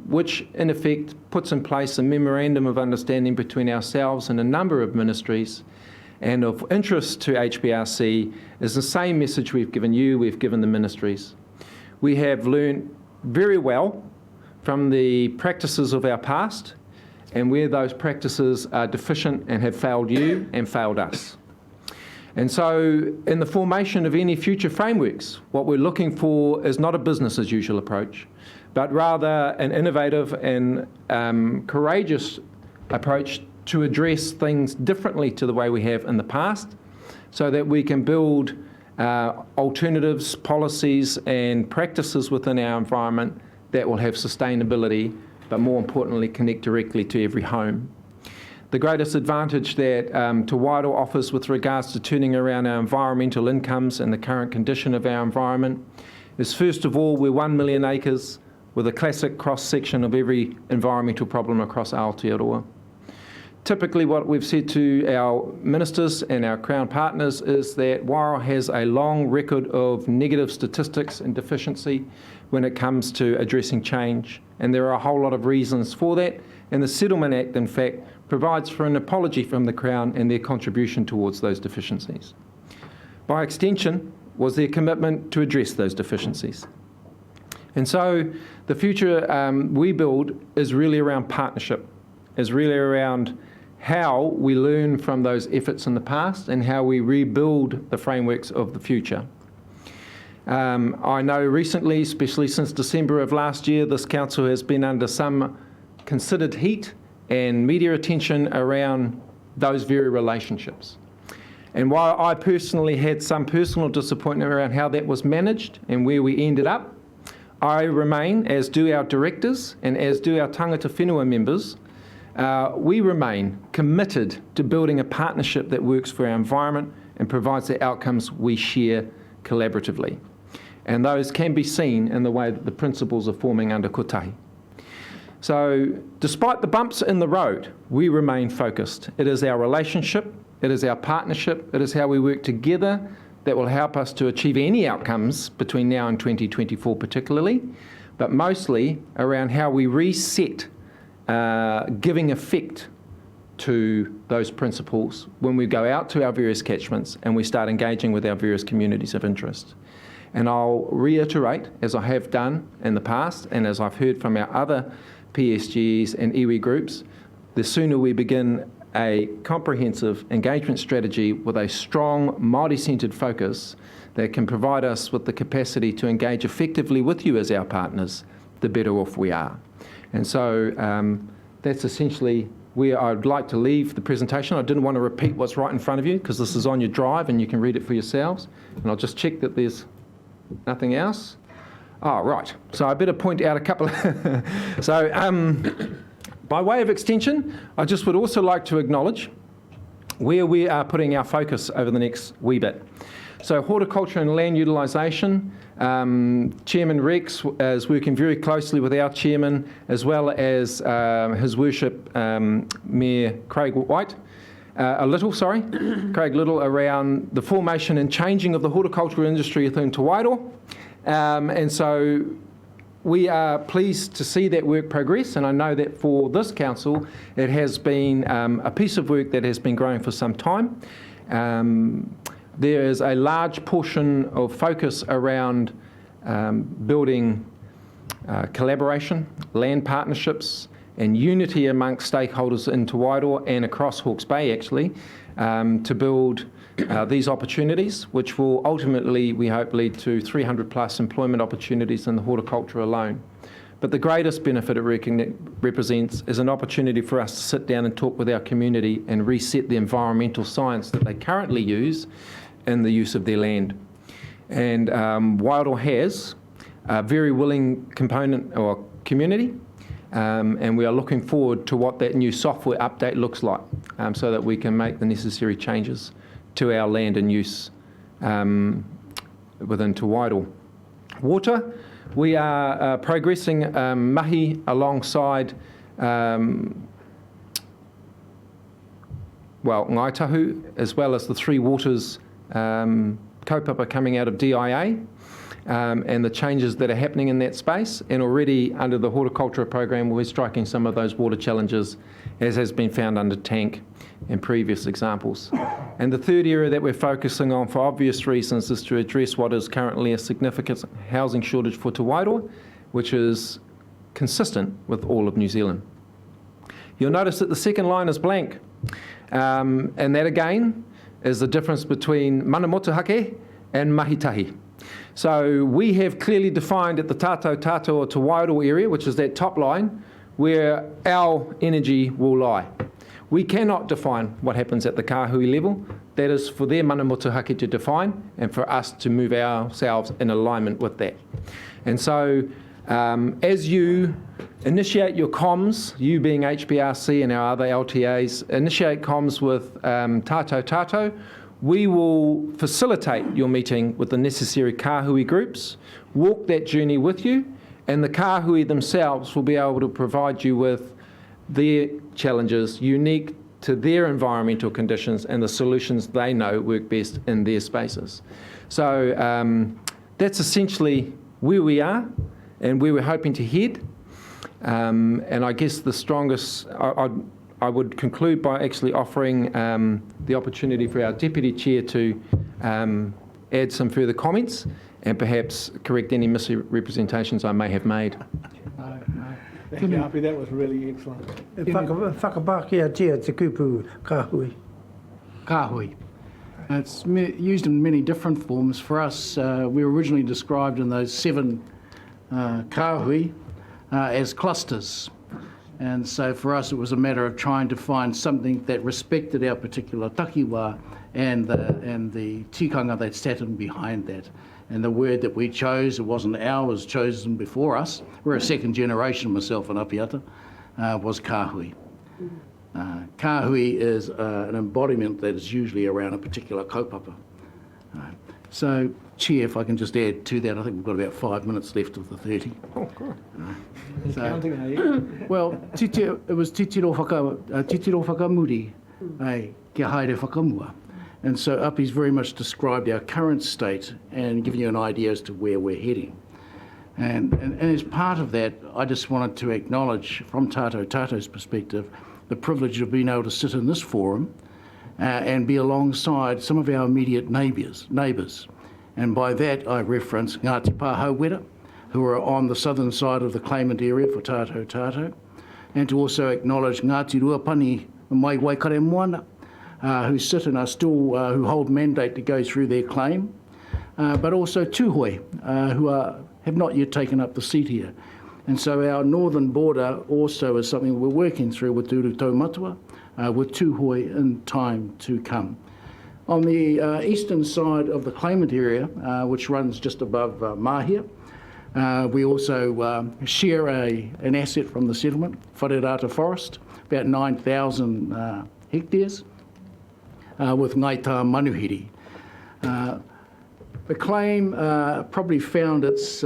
which in effect puts in place a memorandum of understanding between ourselves and a number of ministries. And of interest to HBRC is the same message we've given you, we've given the ministries. We have learned very well from the practices of our past, and where those practices are deficient and have failed you and failed us. And so in the formation of any future frameworks, what we're looking for is not a business as usual approach, but rather an innovative and courageous approach to address things differently to the way we have in the past, so that we can build alternatives, policies and practices within our environment that will have sustainability, but more importantly connect directly to every home. The greatest advantage that Te Wairoa offers with regards to turning around our environmental incomes and the current condition of our environment is, first of all, we're 1 million acres with a classic cross-section of every environmental problem across Aotearoa. Typically what we've said to our ministers and our Crown partners is that Wairoa has a long record of negative statistics and deficiency when it comes to addressing change, and there are a whole lot of reasons for that, and the Settlement Act in fact provides for an apology from the Crown and their contribution towards those deficiencies. By extension was their commitment to address those deficiencies. And so the future we build is really around partnership, is really around how we learn from those efforts in the past and how we rebuild the frameworks of the future. I know recently, especially since December of last year, this council has been under some considered heat and media attention around those very relationships. And while I personally had some personal disappointment around how that was managed and where we ended up, I remain, as do our directors and as do our tangata whenua members, we remain committed to building a partnership that works for our environment and provides the outcomes we share collaboratively. And those can be seen in the way that the principles are forming under Kotahi. So despite the bumps in the road, we remain focused. It is our relationship, it is our partnership, it is how we work together that will help us to achieve any outcomes between now and 2024 particularly, but mostly around how we reset giving effect to those principles when we go out to our various catchments and we start engaging with our various communities of interest. And I'll reiterate, as I have done in the past and as I've heard from our other PSGs and iwi groups, the sooner we begin a comprehensive engagement strategy with a strong Māori-centred focus that can provide us with the capacity to engage effectively with you as our partners, the better off we are. And so that's essentially where I'd like to leave the presentation. I didn't want to repeat what's right in front of you because this is on your drive and you can read it for yourselves. And I'll just check that there's nothing else. Oh, right. So I better point out a couple. By way of extension, I just would also like to acknowledge where we are putting our focus over the next wee bit. So horticulture and land utilisation, Chairman Rex is working very closely with our chairman as well as His Worship Mayor Craig Little around the formation and changing of the horticultural industry within Te Wairoa. And so we are pleased to see that work progress, and I know that for this council it has been a piece of work that has been growing for some time. There is a large portion of focus around building collaboration, land partnerships and unity amongst stakeholders in Te Wairoa and across Hawke's Bay actually to build these opportunities, which will ultimately, we hope, lead to 300 plus employment opportunities in the horticulture alone. But the greatest benefit it represents is an opportunity for us to sit down and talk with our community and reset the environmental science that they currently use in the use of their land. And Wairoa has a very willing component or community, and we are looking forward to what that new software update looks like so that we can make the necessary changes to our land and use within Te Wairoa. Water, we are progressing mahi alongside Ngai Tahu, as well as the Three Waters kaupapa coming out of DIA and the changes that are happening in that space. And already under the horticulture program, we're striking some of those water challenges, as has been found under tank in previous examples. And the third area that we're focusing on for obvious reasons is to address what is currently a significant housing shortage for Te Wairoa, which is consistent with all of New Zealand. You'll notice that the second line is blank. And that again is the difference between mana motuhake and mahitahi. So we have clearly defined at the Tātou or Te Wairoa area, which is that top line, where our energy will lie. We cannot define what happens at the kāhui level. That is for their mana motuhake to define and for us to move ourselves in alignment with that. And so as you initiate your comms, you being HPRC and our other LTAs, initiate comms with Tātou, we will facilitate your meeting with the necessary kāhui groups, walk that journey with you, and the kāhui themselves will be able to provide you with their challenges unique to their environmental conditions and the solutions they know work best in their spaces. So that's essentially where we are and where we're hoping to head. And I guess the strongest, I would conclude by actually offering the opportunity for our Deputy Chair to add some further comments and perhaps correct any misrepresentations I may have made. Thank you, Happy. That was really excellent. Whakapākea tia te kupu kāhui. Kāhui. It's used in many different forms. For us, we were originally described in those 7 kāhui as clusters. And so for us, it was a matter of trying to find something that respected our particular takiwā and the tikanga that sat in behind that. And the word that we chose, it wasn't ours, chosen before us. We're a second generation, myself and Apiata, was kāhui. Kāhui is an embodiment that is usually around a particular kaupapa. So, Chair, if I can just add to that, I think we've got about 5 minutes left of the 30. Oh, good. Counting, are you? Well, it was titiro whakamuri, kia haere whakamua. And so Api's very much described our current state and given you an idea as to where we're heading. And as part of that, I just wanted to acknowledge, from Tato's perspective, the privilege of being able to sit in this forum and be alongside some of our immediate neighbours. And by that, I reference Ngāti Pāhauwera, who are on the southern side of the claimant area for Tato, and to also acknowledge Ngāti Ruapani Mai Waikare Moana, who sit and are still, who hold mandate to go through their claim, but also Tūhoe, who have not yet taken up the seat here. And so our northern border also is something we're working through with Turu Taumatua, with Tūhoe in time to come. On the eastern side of the claimant area, which runs just above Mahia, we also share an asset from the settlement, Wharirata Forest, about 9,000 hectares, with Ngaita Manuhiri. The claim probably found its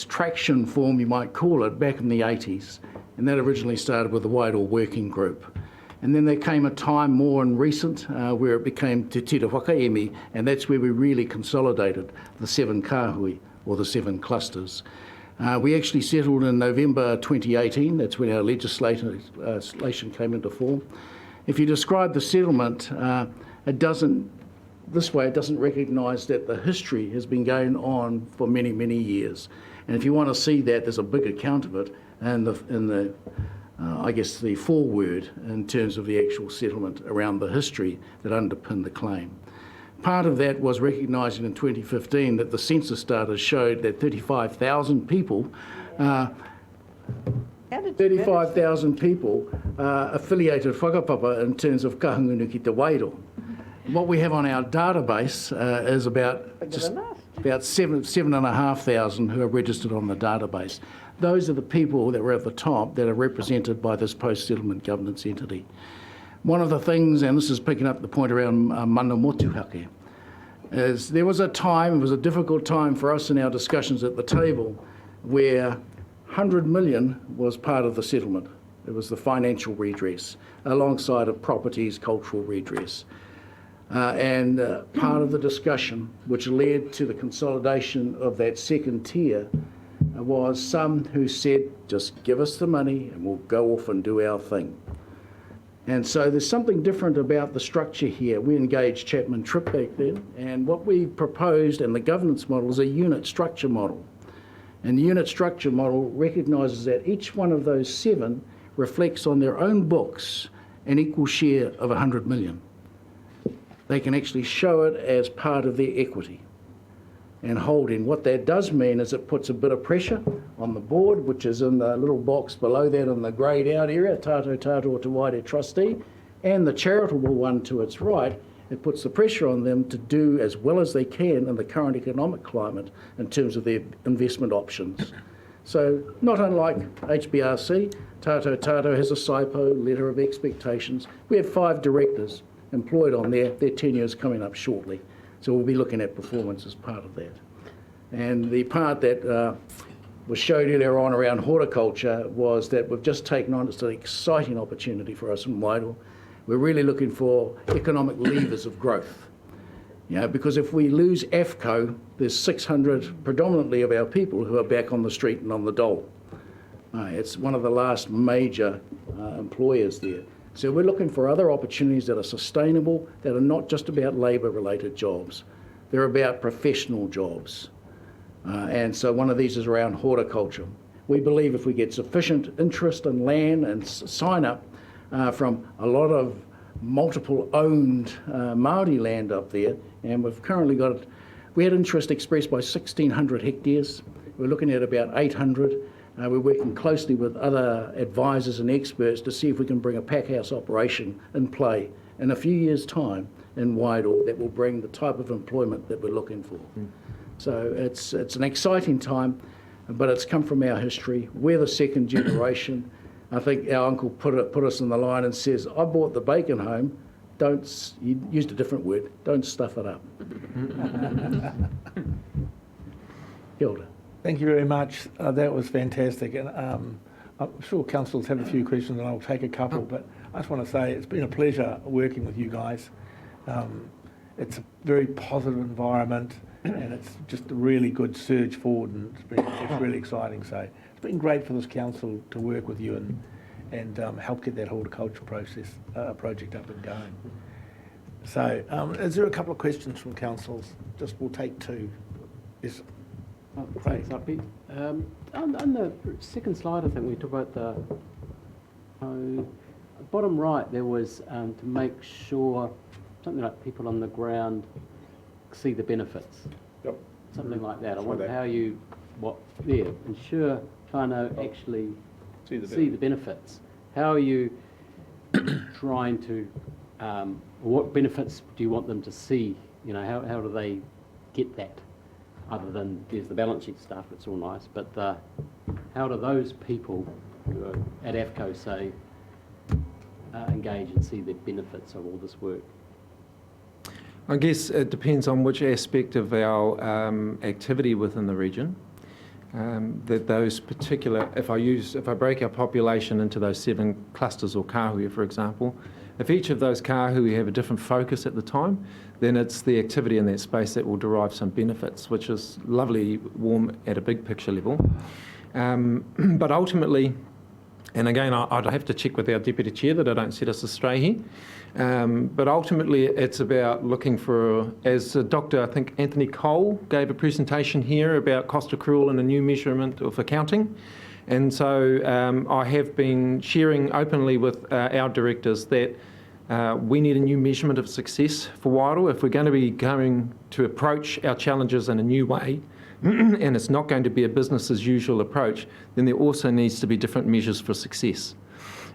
traction form, you might call it, back in the 80s, and that originally started with the Wairoa Working Group. And then there came a time more in recent where it became Te Tira Whakaemi, and that's where we really consolidated the 7 kāhui, or the 7 clusters. We actually settled in November 2018, that's when our legislation came into form. If you describe the settlement, it doesn't recognise that the history has been going on for many, many years. And if you want to see that, there's a big account of it in the I guess the foreword in terms of the actual settlement around the history that underpinned the claim. Part of that was recognising in 2015 that the census data showed that 35,000 people affiliated whakapapa in terms of kahungunu ki te wairo. What we have on our database is about 7,500 who are registered on the database. Those are the people that were at the top that are represented by this post-settlement governance entity. One of the things, and this is picking up the point around mana motuhake, is there was a time, it was a difficult time for us in our discussions at the table, where 100 million was part of the settlement. It was the financial redress, alongside of properties, cultural redress. And part of the discussion, which led to the consolidation of that second tier, was some who said, just give us the money and we'll go off and do our thing. And so there's something different about the structure here. We engaged Chapman Tripp back then, and what we proposed in the governance model is a unit structure model. And the unit structure model recognises that each one of those 7 reflects on their own books an equal share of 100 million. They can actually show it as part of their equity and holding. What that does mean is it puts a bit of pressure on the board, which is in the little box below that in the greyed out area, Tato or Te Waire trustee, and the charitable one to its right. It puts the pressure on them to do as well as they can in the current economic climate in terms of their investment options. So not unlike HBRC, Tato has a SIPO, letter of expectations. We have 5 directors employed on there. Their tenure is coming up shortly. So we'll be looking at performance as part of that. And the part that was showed earlier on around horticulture was that we've just taken on, it's an exciting opportunity for us in Wairoa. We're really looking for economic levers of growth. You know, because if we lose AFCO, there's 600 predominantly of our people who are back on the street and on the dole. It's one of the last major employers there. So we're looking for other opportunities that are sustainable, that are not just about labour-related jobs. They're about professional jobs. And so one of these is around horticulture. We believe if we get sufficient interest in land and sign-up from a lot of multiple owned Māori land up there, and we've currently got, we had interest expressed by 1,600 hectares. We're looking at about 800. We're working closely with other advisors and experts to see if we can bring a pack house operation in play in a few years' time in Wairoa that will bring the type of employment that we're looking for. So it's an exciting time, but it's come from our history. We're the second generation. I think our uncle put us in the line and says, I bought the bacon home. He used a different word, don't stuff it up. Kia ora. Thank you very much. That was fantastic. And I'm sure councillors have a few questions and I'll take a couple, but I just want to say it's been a pleasure working with you guys. It's a very positive environment and it's just a really good surge forward, and it's really exciting. So it's been great for this council to work with you and help get that horticulture project up and going. So is there a couple of questions from councils? We'll take two. Yes. Thanks, Api. On the second slide, I think we talk about the bottom right. There was to make sure something like people on the ground see the benefits. Yep. Something like that. I That's wonder what how you ensure whānau actually see the benefits. How are you trying to? What benefits do you want them to see? You know, how do they get that? Other than there's the balance sheet stuff, it's all nice, but how do those people who are at AFCO say engage and see the benefits of all this work? I guess it depends on which aspect of our activity within the region. That those particular, if I break our population into those 7 clusters or kahui, for example, if each of those kahui have a different focus at the time, then it's the activity in that space that will derive some benefits, which is lovely, warm at a big picture level. But ultimately, and again, I'd have to check with our Deputy Chair that I don't set us astray here, but ultimately it's about looking for, as Dr. I think Anthony Cole gave a presentation here about cost accrual and a new measurement of accounting. And so I have been sharing openly with our directors that we need a new measurement of success for Wairoa. If we're going to be going to approach our challenges in a new way, and it's not going to be a business as usual approach, then there also needs to be different measures for success.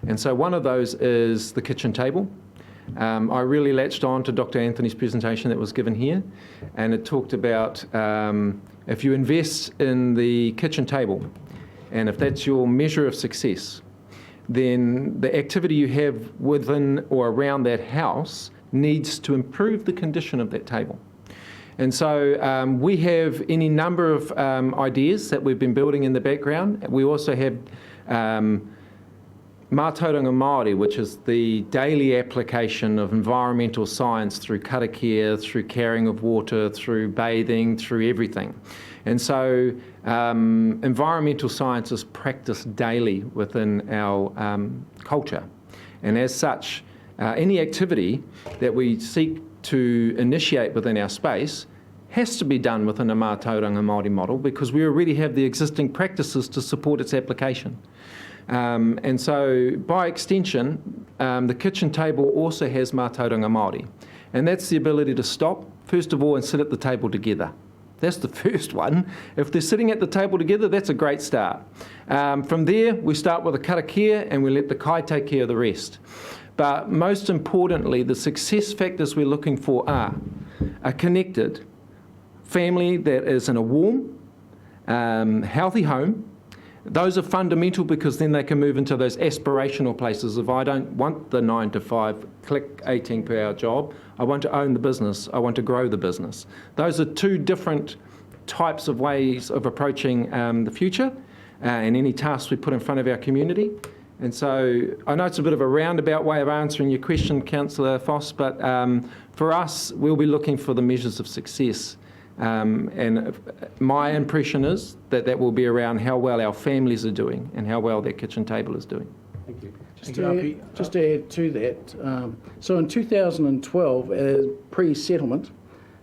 And so one of those is the kitchen table. I really latched on to Dr. Anthony's presentation that was given here, and it talked about if you invest in the kitchen table, and if that's your measure of success, then the activity you have within or around that house needs to improve the condition of that table. And so we have any number of ideas that we've been building in the background. We also have Mātauranga Māori, which is the daily application of environmental science through karakia, through carrying of water, through bathing, through everything. And so environmental science is practiced daily within our culture. And as such, any activity that we seek to initiate within our space has to be done within a Mātauranga Māori model, because we already have the existing practices to support its application. And so by extension, the kitchen table also has Mātauranga Māori. And that's the ability to stop, first of all, and sit at the table together. That's the first one. If they're sitting at the table together, that's a great start. From there, we start with a karakia and we let the kai take care of the rest. But most importantly, the success factors we're looking for are a connected family that is in a warm, healthy home. Those are fundamental, because then they can move into those aspirational places. If I don't want the 9 to 5, click 18 per hour job, I want to own the business, I want to grow the business. Those are 2 different types of ways of approaching the future and any tasks we put in front of our community. And so I know it's a bit of a roundabout way of answering your question, Councillor Foss, but for us, we'll be looking for the measures of success. And my impression is that that will be around how well our families are doing and how well their kitchen table is doing. Thank you. Just to add to that, so in 2012, pre-settlement,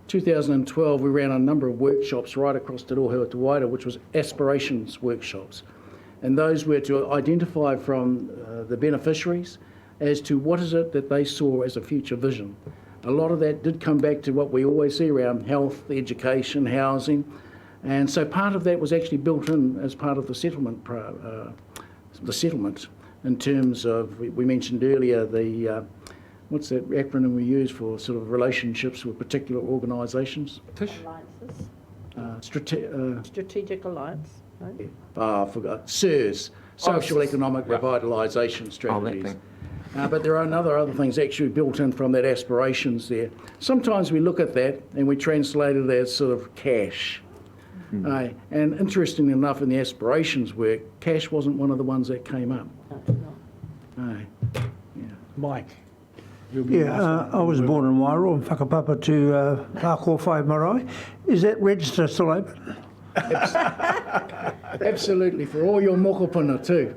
2012, we ran a number of workshops right across Te Rohua to Wairoa, which was aspirations workshops. And those were to identify from the beneficiaries as to what is it that they saw as a future vision. A lot of that did come back to what we always see around health, education, housing, And so part of that was actually built in as part of the settlement, in terms of, we mentioned earlier, the, what's that acronym we use for sort of relationships with particular organisations? Alliances. Strategic Alliance, no? I forgot. SERS, Social Economic Revitalisation Strategies. But there are other things actually built in from that aspirations there. Sometimes we look at that and we translate it as sort of cash. And interestingly enough, in the aspirations work, cash wasn't one of the ones that came up. Mike? Yeah, I was born in Wairoa and whakapapa to Whāko Whai Marae. Is that register still open? Absolutely, for all your mokopuna too.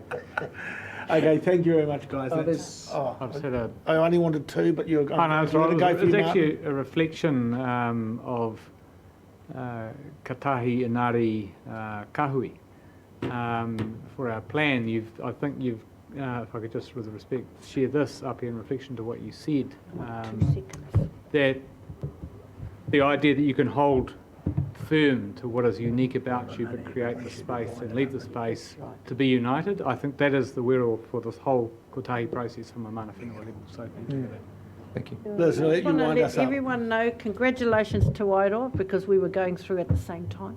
Okay, thank you very much, guys. I've just had a... I only wanted two, but you're going no, it's to right. go for It's you, actually a reflection of Katahi Inari Kahui. For our plan, I think you've, if I could just with respect share this up here in reflection to what you said, that the idea that you can hold firm to what is unique about you but create the space and leave the space to be united, I think that is the wero for this whole kotahi process from a mana whenua level. So thank you for that. Thank you. Liz, I just want to wind us let up. everyone know, congratulations to Wairoa, because we were going through at the same time.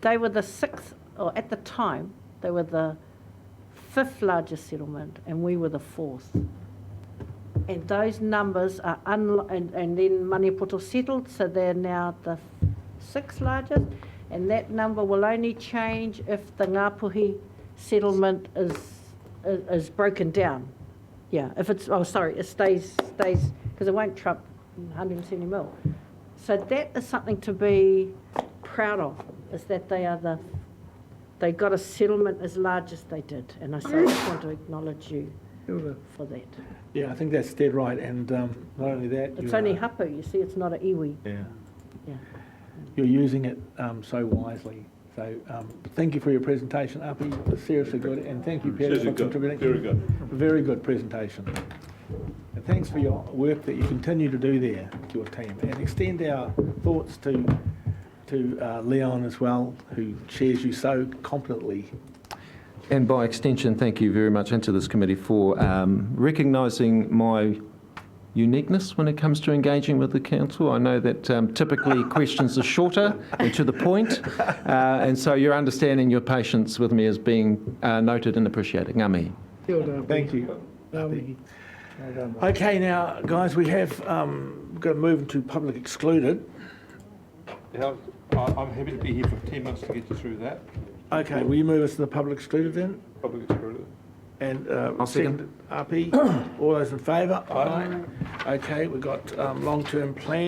They were the 6th, or at the time, they were the 5th largest settlement, and we were the 4th. And those numbers are, and then Maniapoto settled, so they're now the 6th largest, and that number will only change if the Ngāpuhi settlement is broken down. Yeah, if it's, it stays, because it won't trump 170 mil. So that is something to be proud of, is that they got a settlement as large as they did, and I just want to acknowledge you for that. Yeah, I think that's dead right, and not only that... It's only hapu, you see, it's not an iwi. Yeah. You're using it so wisely. So thank you for your presentation, Api. It was seriously good, and thank you, Peter, for contributing. Very good. Very good presentation. And thanks for your work that you continue to do there, your team, and extend our thoughts to Leon as well, who chairs you so competently. And by extension, thank you very much, and to this committee for recognising my uniqueness when it comes to engaging with the council. I know that typically questions are shorter and to the point, and so your understanding, your patience with me is being noted and appreciated. Ngā mihi. Thank you. Okay, now, guys, we have got to move into public excluded. Yeah, I'm happy to be here for 10 minutes to get you through that. Okay, will you move us to the public excluded then? Public excluded. And I'll second. RP, all those in favour? Aye. Okay, we've got long-term plan.